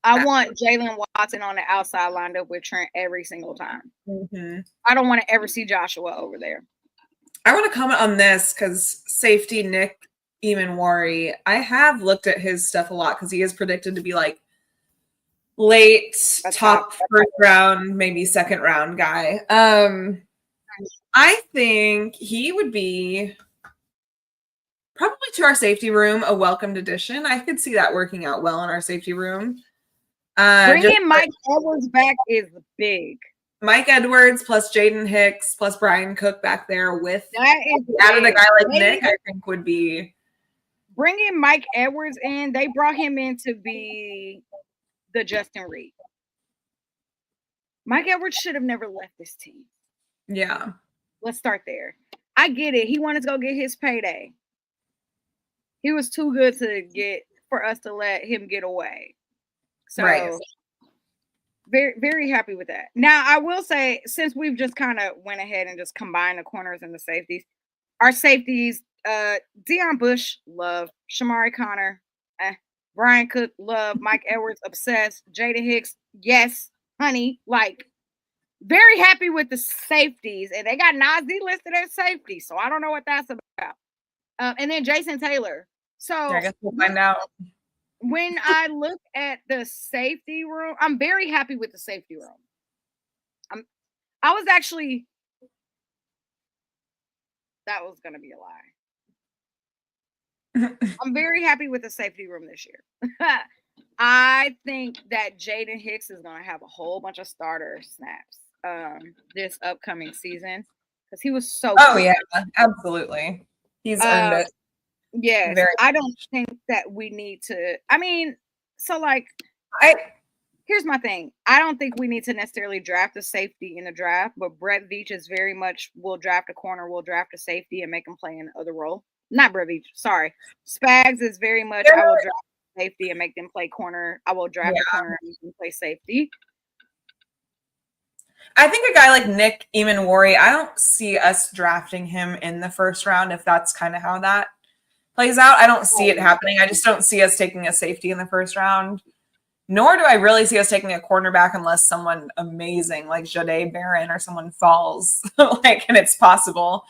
I want Jalen Watson on the outside lined up with Trent every single time. Mm-hmm. I don't want to ever see Joshua over there. I want to comment on this because safety Nick Emanwari, I have looked at his stuff a lot because he is predicted to be like late top first round, maybe second round guy. I think he would be probably to our safety room a welcomed addition. I could see that working out well in our safety room. Bringing Mike Edwards back is big. Mike Edwards plus Jaden Hicks plus Brian Cook back there with added a guy like Nick, I think would be bringing Mike Edwards in. They brought him in to be the Justin Reed. Mike Edwards should have never left this team. Yeah. Let's start there. I get it. He wanted to go get his payday. He was too good for us to let him get away. So very, very happy with that. Now, I will say, since we've just kind of went ahead and just combined the corners and the safeties, our safeties, Deion Bush, love. Shamari Connor, Brian Cook, love. Mike Edwards, obsessed. Jada Hicks, yes, honey, like. Very happy with the safeties, and they got Nazi listed as safety, so I don't know what that's about. And then Jason Taylor. So I guess we'll find out. When I look at the safety room, I'm very happy with the safety room. I was actually, that was going to be a lie. I'm very happy with the safety room this year. I think that Jaden Hicks is going to have a whole bunch of starter snaps this upcoming season because he was so good. Yeah, absolutely. He's earned it. Yes. I don't think that we need to, here's my thing. I don't think we need to necessarily draft a safety in the draft, but Brett Veach is very much, we'll draft a corner, we'll draft a safety and make him play in the other role. Not Brett Veach, sorry. Spags is very much, I will draft safety and make them play corner. I will draft a corner and make them play safety. I think a guy like Nick Emanwari, I don't see us drafting him in the first round if that's kind of how that plays out. I don't see it happening. I just don't see us taking a safety in the first round. Nor do I really see us taking a cornerback unless someone amazing like Jade Barron or someone falls, and it's possible.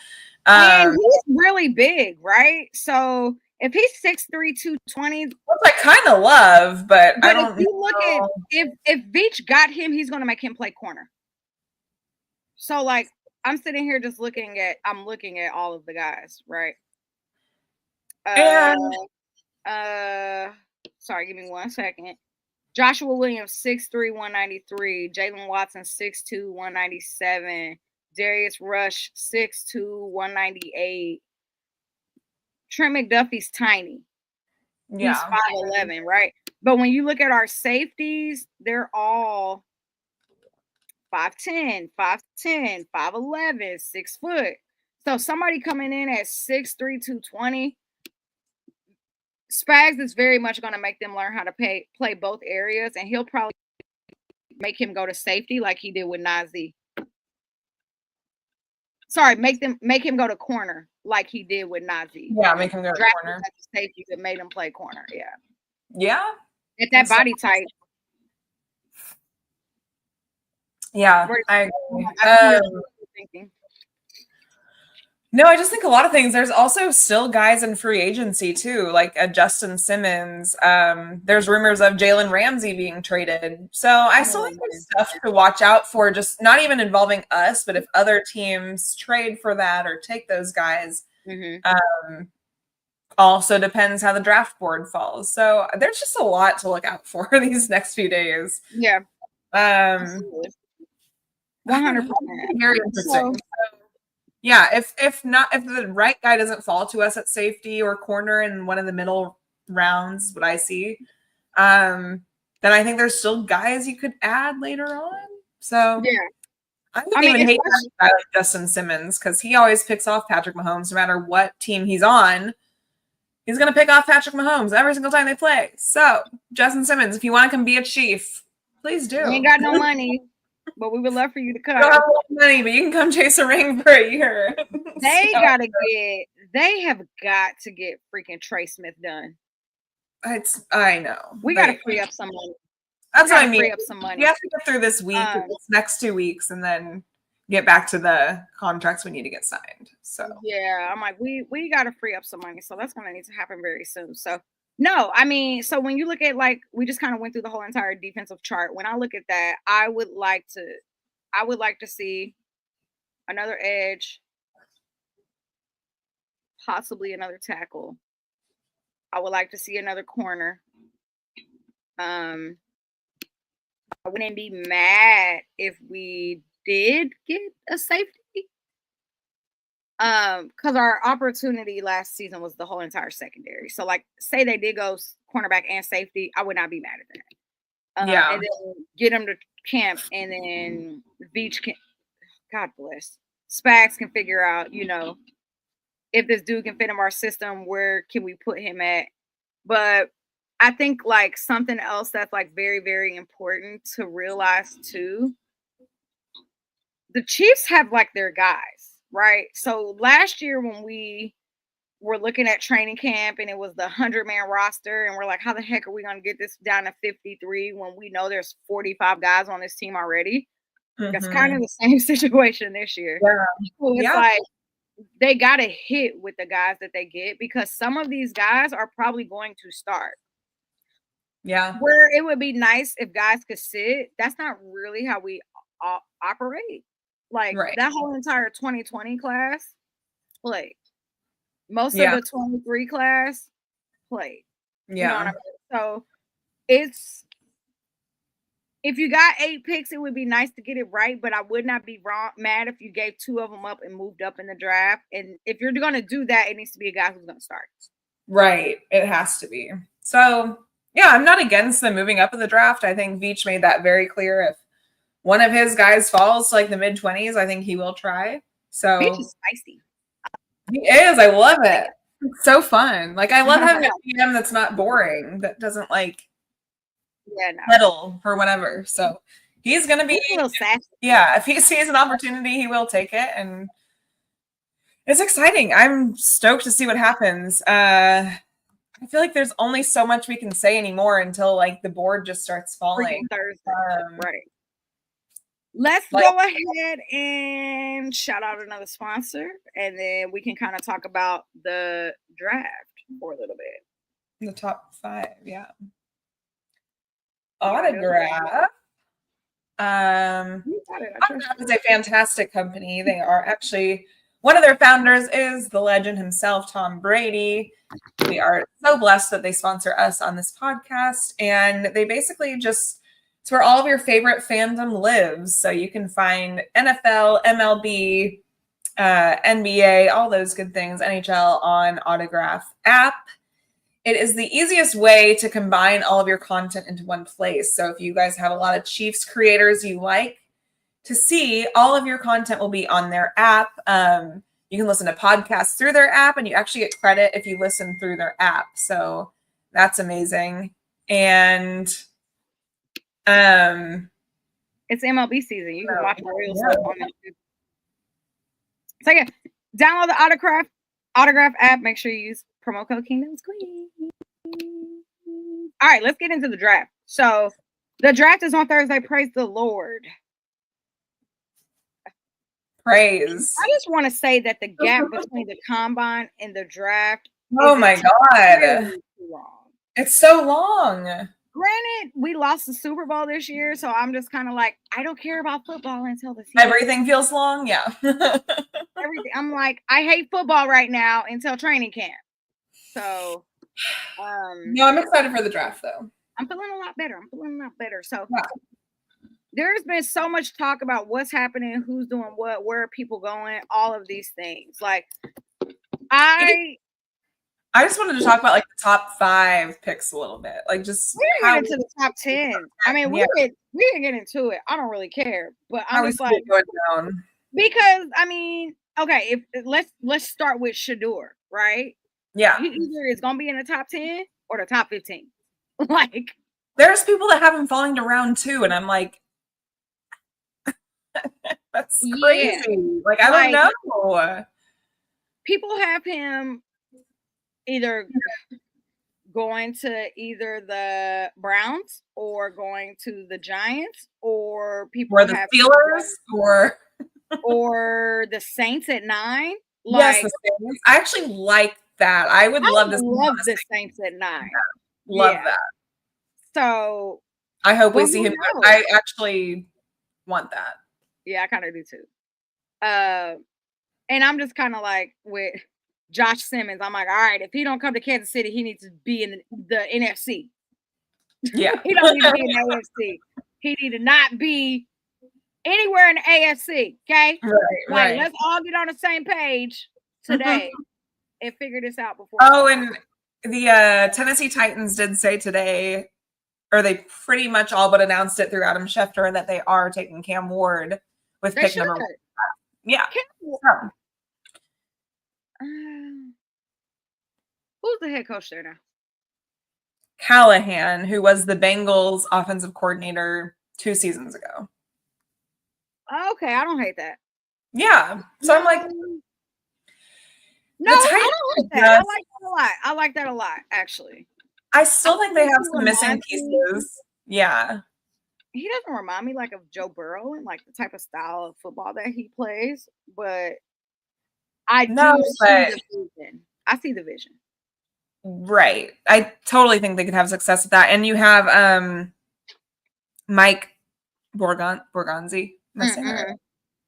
And he's really big, right? So if he's 6'3", 220, which I kind of love, but I don't. If you look at if Veach got him, he's going to make him play corner. So I'm sitting here just looking at all of the guys, right? Sorry, give me 1 second. Joshua Williams, 6'3", 193. Jalen Watson, 6'2", 197. Darius Rush, 6'2", 198. Trent McDuffie's tiny. He's 5'11", right? But when you look at our safeties, they're all 5'10", 5'10", 5'11", 6 foot. So somebody coming in at 6'3", 220, Spags is very much going to make them learn how to play both areas, and he'll probably make him go to safety like he did with Nazi. Sorry, make him go to corner like he did with Najee. Yeah, make him go to corner. At the safety that made him play corner. Yeah. Yeah. At that body type. Yeah, I agree. No, I just think a lot of things. There's also still guys in free agency too, like a Justin Simmons. There's rumors of Jalen Ramsey being traded. So I still think there's stuff to watch out for, just not even involving us, but if other teams trade for that or take those guys. Also depends how the draft board falls. So there's just a lot to look out for these next few days. Yeah. 100%. Very interesting. Yeah, if the right guy doesn't fall to us at safety or corner in one of the middle rounds, what I see, then I think there's still guys you could add later on. So yeah, I wouldn't even hate a guy like Justin Simmons, because he always picks off Patrick Mahomes no matter what team he's on. He's gonna pick off Patrick Mahomes every single time they play. So Justin Simmons, if you want to come be a Chief, please do. We ain't got no money. But we would love for you to come. You don't have a lot of money, but you can come chase a ring for a year. They have got to get freaking Trey Smith done. I know. We got to free up some money. That's what I mean. Free up some money. We have to get through this week, this next 2 weeks, and then get back to the contracts we need to get signed. So yeah, I'm like, we got to free up some money. So that's going to need to happen very soon. So no, I mean, so when you look at, like, we just kind of went through the whole entire defensive chart. When I look at that, I would like to see another edge, possibly another tackle. I would like to see another corner. I wouldn't be mad if we did get a safety. Because our opportunity last season was the whole entire secondary. So, like, say they did go cornerback and safety, I would not be mad at that. Yeah. And then get them to camp, and then Veach can, God bless, Spags can figure out, you know, if this dude can fit in our system, where can we put him at? But I think, like, something else that's, like, very, very important to realize too, the Chiefs have, like, their guys. Right. So last year when we were looking at training camp and it was the 100-man roster, and we're like, how the heck are we going to get this down to 53 when we know there's 45 guys on this team already? That's kind of the same situation this year. Yeah. So it's like they got to hit with the guys that they get, because some of these guys are probably going to start. Yeah. Where it would be nice if guys could sit. That's not really how we operate. Like, that whole entire 2020 class played. Most of the 23 class played. Yeah. You know what I mean? So it's, if you got 8 picks, it would be nice to get it right, but I would not be mad if you gave 2 of them up and moved up in the draft. And if you're going to do that, it needs to be a guy who's going to start. Right. It has to be. So, yeah, I'm not against them moving up in the draft. I think Veach made that very clear. If one of his guys falls to, like, the mid-20s, I think he will try. So Veach is spicy. He is. I love it. It's so fun. Like, I love having a GM that's not boring, that doesn't, like, meddle or whatever. So he's going to be, if he sees an opportunity, he will take it. And it's exciting. I'm stoked to see what happens. I feel like there's only so much we can say anymore until, like, the board just starts falling. Right. Let's go ahead and shout out another sponsor, and then we can kind of talk about the draft for a little bit. The top 5, yeah. Autograph. Autograph is a fantastic company. They are actually, one of their founders is the legend himself, Tom Brady. We are so blessed that they sponsor us on this podcast, and they basically just, it's where all of your favorite fandom lives. So you can find NFL, MLB, NBA, all those good things, NHL on Autograph app. It is the easiest way to combine all of your content into one place. So if you guys have a lot of Chiefs creators you like to see, all of your content will be on their app. You can listen to podcasts through their app, and you actually get credit if you listen through their app. So that's amazing. And it's MLB season. You can watch the real stuff on YouTube. So yeah, download the Autograph Autograph app. Make sure you use promo code Kingdom's Queen. All right, let's get into the draft. So the draft is on Thursday. Praise the Lord. Praise. I just want to say that the gap between the combine and the draft. Oh my God. Too long. It's so long. Granted, we lost the Super Bowl this year, so I'm just kind of like, I don't care about football until the season. Everything feels long, yeah. Everything. I'm like, I hate football right now until training camp. So, no, I'm excited for the draft though. I'm feeling a lot better. So, yeah. There's been so much talk about what's happening, who's doing what, where are people going, all of these things. Like, I just wanted to talk about like the top 5 picks a little bit. Like just we didn't get into the top 10. I mean, we didn't get into it. I don't really care. But I'm just like going down. Because I mean, okay, if let's start with Shedeur, right? Yeah. He either is gonna be in the top 10 or the top 15. Like there's people that have him falling to round 2, and I'm like, that's crazy. Yeah. Like I don't know. People have him either going to either the Browns or going to the Giants, or people or the Steelers or the Saints at 9. Like, yes, the Saints. I actually like that. I would love to love the Saints at 9. Yeah. Love that. So I hope we see him. I actually want that. Yeah, I kind of do too. And I'm just kind of like with Josh Simmons. I'm like, all right, if he don't come to Kansas City, he needs to be in the NFC. Yeah. He don't need to be in the AFC. He need to not be anywhere in the AFC. Okay. Right. Let's all get on the same page today and figure this out before. Oh, and the Tennessee Titans did say today, or they pretty much all but announced it through Adam Schefter, that they are taking Cam Ward with pick number 1. Yeah. Who's the head coach there now? Callahan, who was the Bengals offensive coordinator 2 seasons ago. Okay, I don't hate that. Yeah. So I'm like, no, I don't hate that. I like that a lot. I like that a lot, actually. I still think they have some missing pieces. Yeah. He doesn't remind me like of Joe Burrow and like the type of style of football that he plays, but I see the vision. I see the vision. Right. I totally think they could have success with that. And you have Mike Borgonzi.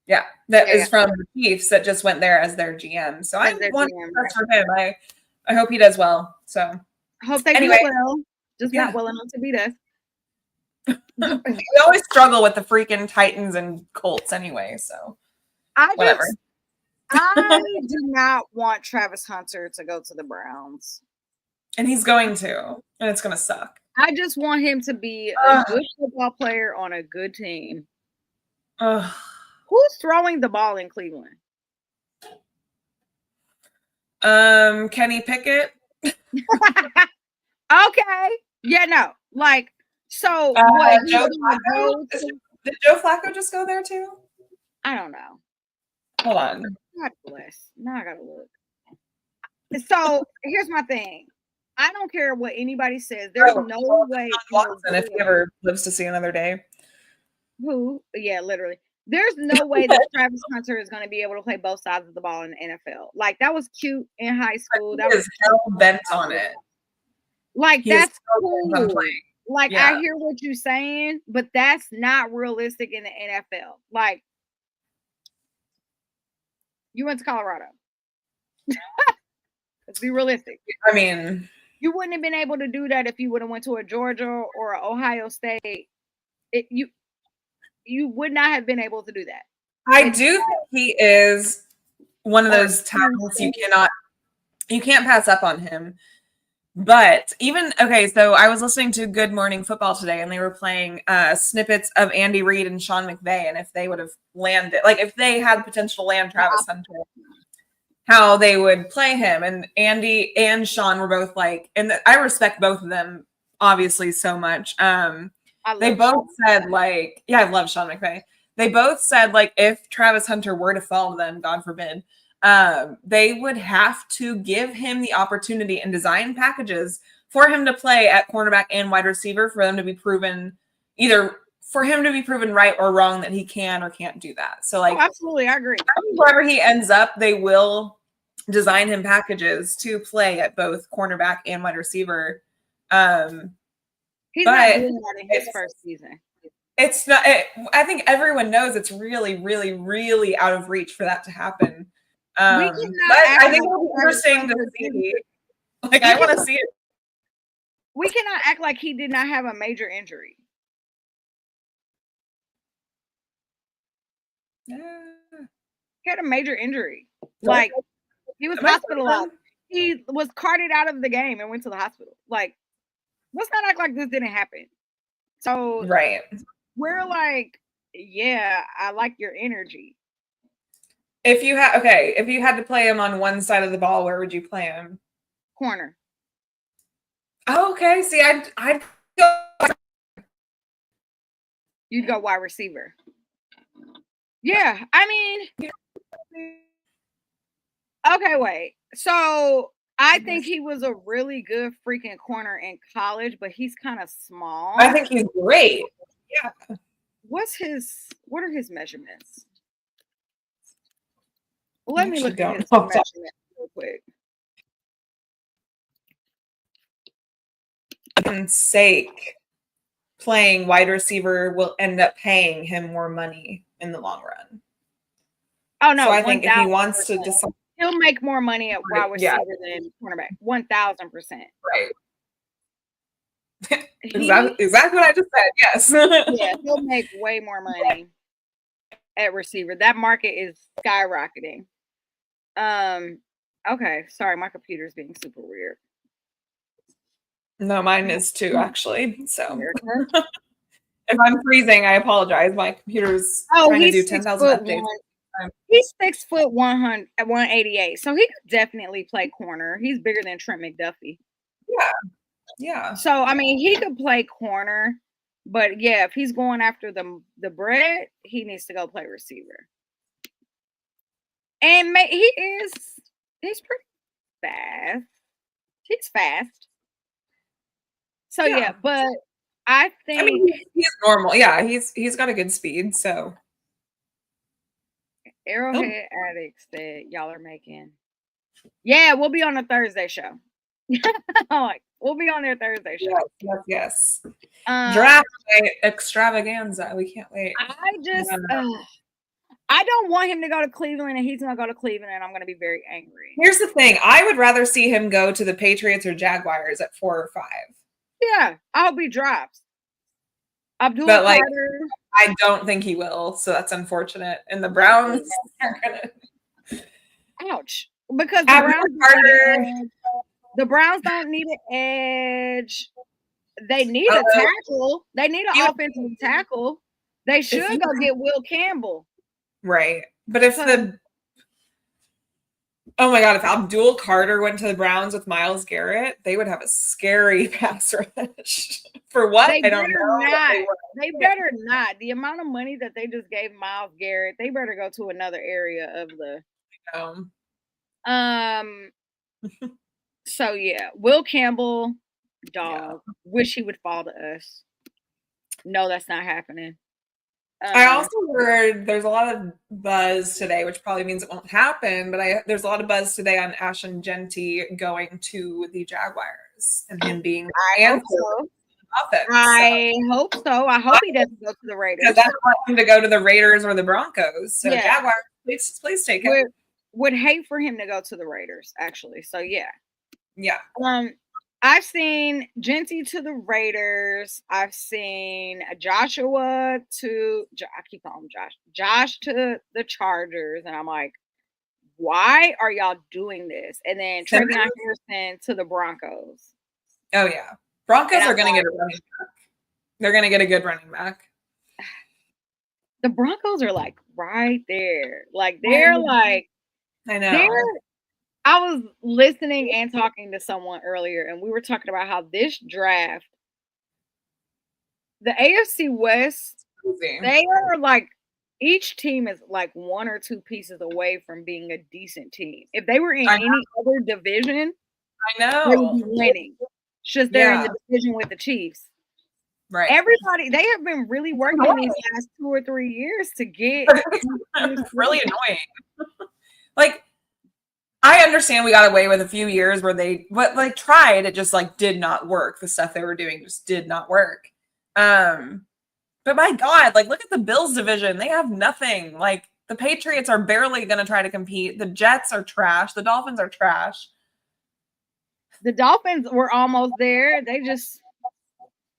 Yeah, that is from the Chiefs that just went there as their GM. So I want to for him. I hope he does well. So I hope they do well. Just not well enough to beat us. We always struggle with the freaking Titans and Colts anyway. So whatever. I do not want Travis Hunter to go to the Browns. And he's going to. And it's going to suck. I just want him to be a good football player on a good team. Who's throwing the ball in Cleveland? Kenny Pickett. Okay. Yeah, no. Like, so what? Did Joe Flacco just go there too? I don't know. Hold on. God bless. Now I gotta look. So here's my thing. I don't care what anybody says. There's no way. Watson, if he ever lives to see another day. Who? Yeah, literally. There's no way that Travis Hunter is going to be able to play both sides of the ball in the NFL. Like, that was cute in high school. That was hell bent on it. Like, that's cool. Like, I hear what you're saying, but that's not realistic in the NFL. Like, you went to Colorado. Let's be realistic. I mean, you wouldn't have been able to do that if you would have went to a Georgia or an Ohio State. You would not have been able to do that. I do think he is one of those talents you can't pass up on him. But so I was listening to Good Morning Football today, and they were playing snippets of Andy Reid and Sean McVay, and if they would have landed, like if they had potential to land Travis Hunter, how they would play him. And Andy and Sean were both like, and I respect both of them obviously so much. They both said like, I love Sean McVay. They both said like, if Travis Hunter were to fall to them, God forbid, they would have to give him the opportunity and design packages for him to play at cornerback and wide receiver for them to be proven either for him to be proven right or wrong that he can or can't do that. So like, absolutely, I agree. Wherever he ends up, they will design him packages to play at both cornerback and wide receiver. He's not doing that in his first season. It's not. I think everyone knows it's really, really, really out of reach for that to happen. But I think it'll be interesting to see. Like, I want to see it. We cannot act like he did not have a major injury. He had a major injury. Like, he was hospitalized. He was carted out of the game and went to the hospital. Like, let's not act like this didn't happen. So, right. We're like, yeah, I like your energy. If you had to play him on one side of the ball, where would you play him? Corner. Oh, okay. See, I'd go. You'd go wide receiver. Yeah, I mean, okay, wait. So I think he was a really good freaking corner in college, but he's kind of small. I think he's great. Yeah. What are his measurements? Let me look at his measurements real quick. For sake, playing wide receiver will end up paying him more money in the long run. Oh no! So I think if he wants to decide, he'll make more money at wide receiver than cornerback. 1,000%. Right. Exactly what I just said. Yes. Yeah, he'll make way more money at receiver. That market is skyrocketing. Okay, sorry, my computer's being super weird. No, mine is too, actually. So if I'm freezing, I apologize. My computer's trying to do 10,000 updates. He's 6 foot 188, so he could definitely play corner. He's bigger than Trent McDuffie. Yeah. So I mean, he could play corner, but yeah, if he's going after the bread, he needs to go play receiver. And he's pretty fast. He's fast. So yeah, but I think he's normal. Yeah, he's got a good speed. So Arrowhead Addicts that y'all are making. Yeah, we'll be on a Thursday show. Like, we'll be on their Thursday show. Yes. Draft night extravaganza. We can't wait. I don't want him to go to Cleveland, and he's going to go to Cleveland, and I'm going to be very angry. Here's the thing. I would rather see him go to the Patriots or Jaguars at 4 or 5. Yeah, I hope he drops. Abdul but like, Carter. I don't think he will, so that's unfortunate. And the Browns are gonna. Ouch! Because the Browns don't need an edge. They need a tackle. They need an offensive tackle. They should go get Will Campbell. Right, but if oh my God, if Abdul Carter went to the Browns with Myles Garrett, they would have a scary pass rush. For what? I don't know. They better not. The amount of money that they just gave Myles Garrett, they better go to another area of the. So yeah, Will Campbell, dog. Yeah. Wish he would fall to us. No, that's not happening. I also heard there's a lot of buzz today, which probably means it won't happen, but there's a lot of buzz today on Ashton Genty going to the Jaguars and him being I hope so. I hope he doesn't go to the Raiders. Because I don't want him to go to the Raiders or the Broncos. So Jaguars, please take it. Would hate for him to go to the Raiders, actually. So yeah. Yeah. I've seen Genty to the Raiders. I've seen Joshua to I keep calling him Josh to the Chargers, and I'm like, why are y'all doing this? And then Trevion Harrison to the Broncos. Oh yeah, Broncos are going to get a running back. They're going to get a good running back. The Broncos are like right there. Like they're like, I know. I was listening and talking to someone earlier, and we were talking about how this draft, the AFC West, they are like each team is like one or two pieces away from being a decent team. If they were in any other division, I they would be know. winning. It's just they're in the division with the Chiefs. Right. Everybody, they have been really working these last 2 or 3 years to get really annoying. Like, I understand we got away with a few years where they tried, it just like did not work. The stuff they were doing just did not work. But my God, like, look at the Bills division. They have nothing. Like, the Patriots are barely going to try to compete. The Jets are trash. The Dolphins are trash. The Dolphins were almost there.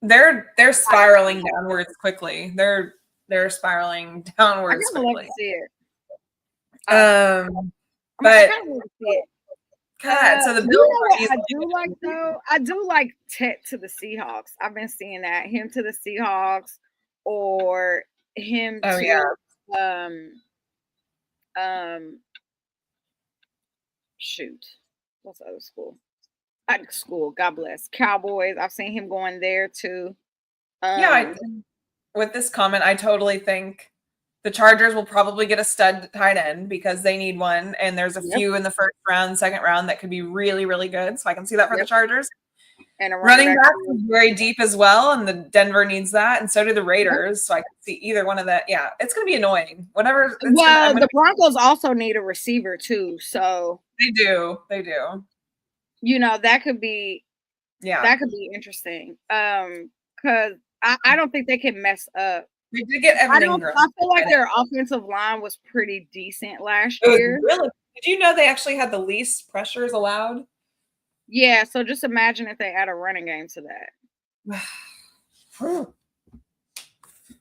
They're spiraling downwards quickly. They're spiraling downwards quickly. Love to see it. But I kind of want to see it. God, so the Bills. I do like though. I do like Tet to the Seahawks. I've been seeing that, him to the Seahawks, or him to shoot. What's the other school? School. God bless. Cowboys. I've seen him going there too. With this comment, I totally think the Chargers will probably get a stud tight end because they need one, and there's a few in the first round, second round that could be really, really good. So I can see that for the Chargers. And a running back is very deep as well, and the Denver needs that, and so do the Raiders. So I can see either one of that. Yeah, it's going to be annoying. Whatever. The Broncos also need a receiver too. So they do. They do. You know, that could be. Yeah, that could be interesting. Because I don't think they can mess up. They did get everything. I feel like their offensive line was pretty decent last year. Really? Did you know they actually had the least pressures allowed? Yeah, so just imagine if they add a running game to that.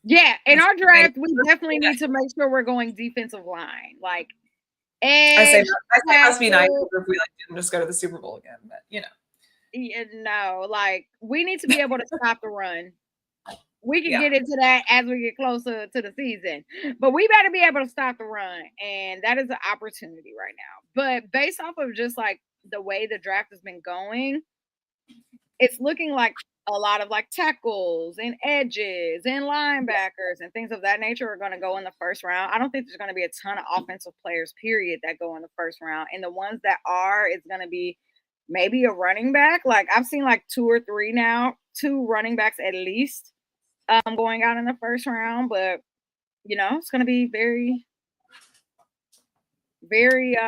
Yeah, in our draft, we definitely need to make sure we're going defensive line. Like, I say it must be nice if we didn't just go to the Super Bowl again, but you know. Yeah, no, like we need to be able to stop the run. We can get into that as we get closer to the season, but we better be able to stop the run, and that is an opportunity right now. But based off of just like the way the draft has been going, it's looking like a lot of like tackles and edges and linebackers and things of that nature are going to go in the first round. I don't think there's going to be a ton of offensive players, period, that go in the first round. And the ones that are, it's going to be maybe a running back. Like I've seen like 2 or 3 now, 2 running backs at least going out in the first round. But, you know, it's going to be very, very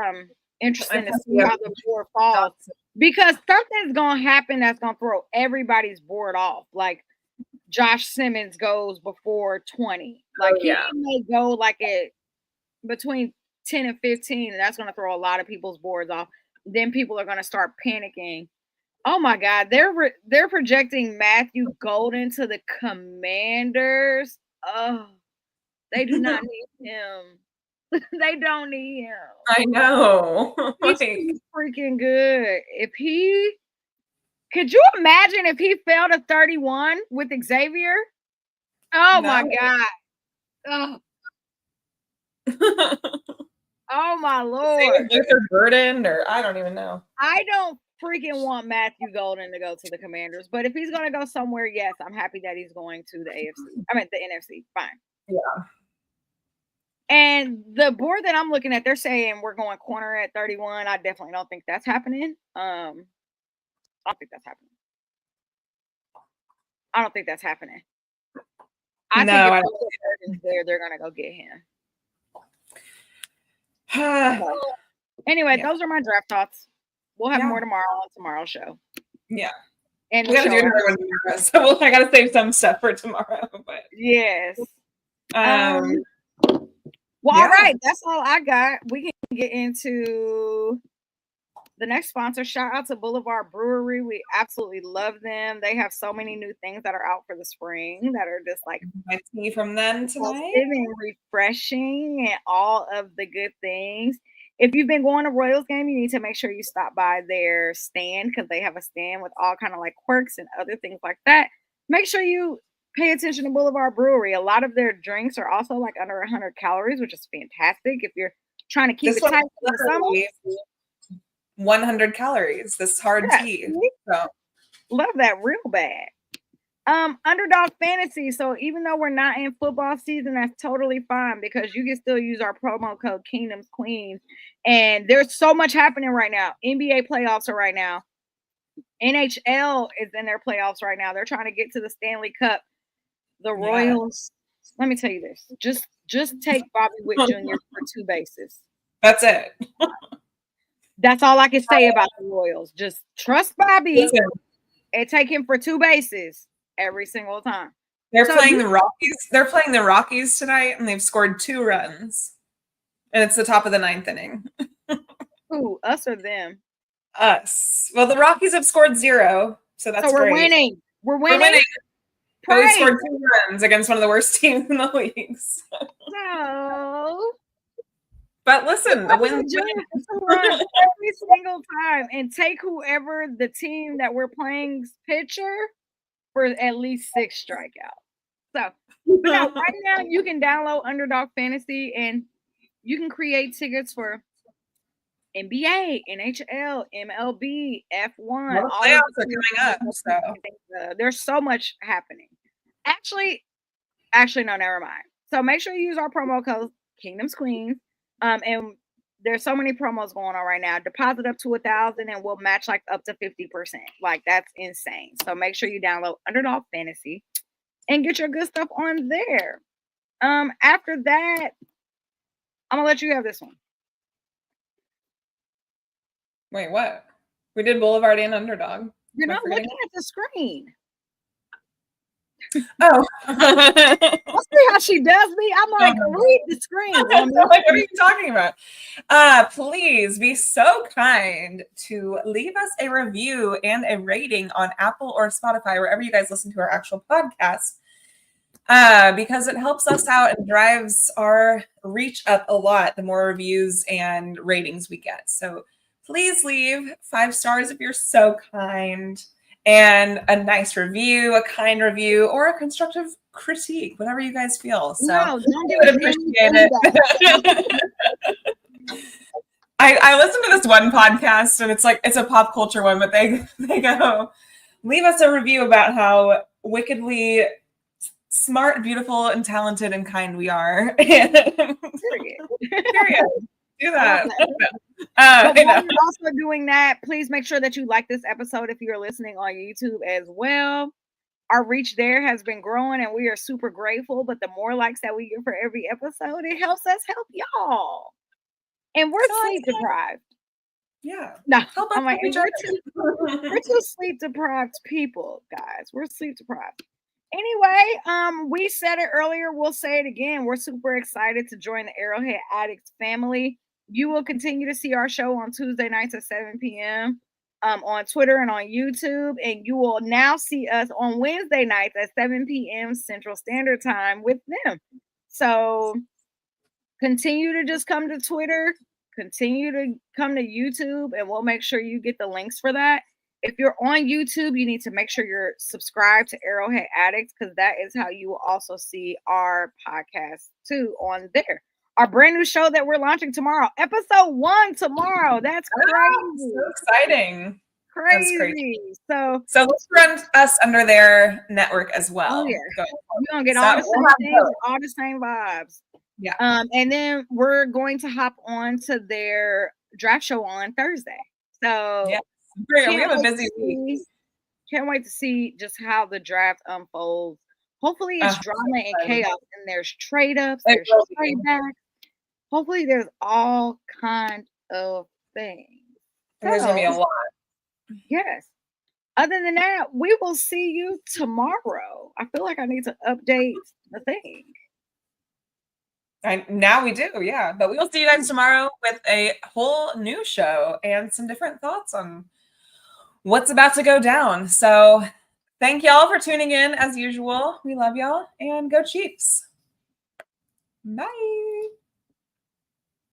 interesting to see how the board falls. Because something's going to happen that's going to throw everybody's board off. Like Josh Simmons goes before 20. Like he may go like between 10 and 15. And that's going to throw a lot of people's boards off. Then people are going to start panicking. Oh my God. They're projecting Matthew Golden to the Commanders. Oh, they do not need him. They don't need him. I know. He's freaking good. Could you imagine if he fell to 31 with Xavier? Oh my God. Oh my Lord. Burden, or I don't even know. I don't freaking want Matthew Golden to go to the Commanders, but if he's going to go somewhere, yes, I'm happy that he's going to the NFC. Fine. Yeah. And the board that I'm looking at, they're saying we're going corner at 31. I definitely don't think that's happening. I don't think that's happening. I don't think that's happening. I think if they're going to go get him. Anyway, those are my draft thoughts. We'll have more tomorrow on tomorrow's show. Yeah. And we got to do another one tomorrow, so I got to save some stuff for tomorrow. But yes. Well, all right. That's all I got. We can get into the next sponsor. Shout out to Boulevard Brewery. We absolutely love them. They have so many new things that are out for the spring that are just like tea from them tonight. And refreshing and all of the good things. If you've been going to Royals game, you need to make sure you stop by their stand because they have a stand with all kind of like quirks and other things like that. Make sure you pay attention to Boulevard Brewery. A lot of their drinks are also like under 100 calories, which is fantastic if you're trying to keep it tight for the summer. 100 calories. This hard tea. So. Love that real bad. Underdog fantasy. So even though we're not in football season, that's totally fine because you can still use our promo code Kingdom's Queens. And there's so much happening right now. NBA playoffs are right now. NHL is in their playoffs right now. They're trying to get to the Stanley Cup. The Royals. Let me tell you this. Just take Bobby Witt Jr. for 2 bases. That's it. That's all I can say about the Royals. Just trust Bobby and take him for 2 bases every single time. They're playing the Rockies. They're playing the Rockies tonight, and they've scored 2 runs. And it's the top of the 9th inning. Who, us or them? Us. Well, the Rockies have scored 0, so that's we're great. winning. We're winning. But we scored 2 runs against one of the worst teams in the leagues. No. But listen, the win every single time, and take whoever the team that we're playing's pitcher for at least 6 strikeouts. So, but no, right now you can download Underdog Fantasy and you can create tickets for NBA, NHL, MLB, F1. All the playoffs are coming up. So there's so much happening. Actually, no, never mind. So make sure you use our promo code Kingdom's Queens. And there's so many promos going on right now. Deposit up to 1,000 and we'll match like up to 50%. Like that's insane. So make sure you download Underdog Fantasy and get your good stuff on there. After that, I'm gonna let you have this one. Wait, what? We did Boulevard and Underdog. You're not looking at the screen. Oh. Let's see how she does me. I'm like, read the screen. I'm like, what are you talking about? Please be so kind to leave us a review and a rating on Apple or Spotify, wherever you guys listen to our actual podcast, because it helps us out and drives our reach up a lot the more reviews and ratings we get. So please leave 5 stars if you're so kind. And a nice review, a kind review, or a constructive critique, whatever you guys feel. So no, I would appreciate it. I listened to this one podcast, and it's a pop culture one, but they go, leave us a review about how wickedly smart, beautiful, and talented and kind we are. Period. Do that. But while you're also doing that, please make sure that you like this episode if you're listening on YouTube as well. Our reach there has been growing and we are super grateful. But the more likes that we get for every episode, it helps us help y'all. And we're sleep deprived. Yeah. No, I'm like, we're too sleep deprived people, guys. We're sleep deprived. Anyway, we said it earlier. We'll say it again. We're super excited to join the Arrowhead Addicts family. You will continue to see our show on Tuesday nights at 7 p.m. On Twitter and on YouTube. And you will now see us on Wednesday nights at 7 p.m. Central Standard Time with them. So continue to just come to Twitter. Continue to come to YouTube. And we'll make sure you get the links for that. If you're on YouTube, you need to make sure you're subscribed to Arrowhead Addicts because that is how you will also see our podcast too on there. Our brand new show that we're launching tomorrow, episode 1 tomorrow. That's crazy. So exciting. Crazy. So let's run us under their network as well. Oh yeah. You're gonna get all the same things, all the same vibes. Yeah. And then we're going to hop on to their draft show on Thursday. So yeah. Great. We have a busy week. Can't wait to see just how the draft unfolds. Hopefully it's drama and chaos and there's trade ups, there's trade backs. Hopefully there's all kinds of things. There's going to be a lot. Yes. Other than that, we will see you tomorrow. I feel like I need to update the thing. Now we do, yeah. But we will see you guys tomorrow with a whole new show and some different thoughts on what's about to go down. So thank y'all for tuning in as usual. We love y'all and go Chiefs. Bye.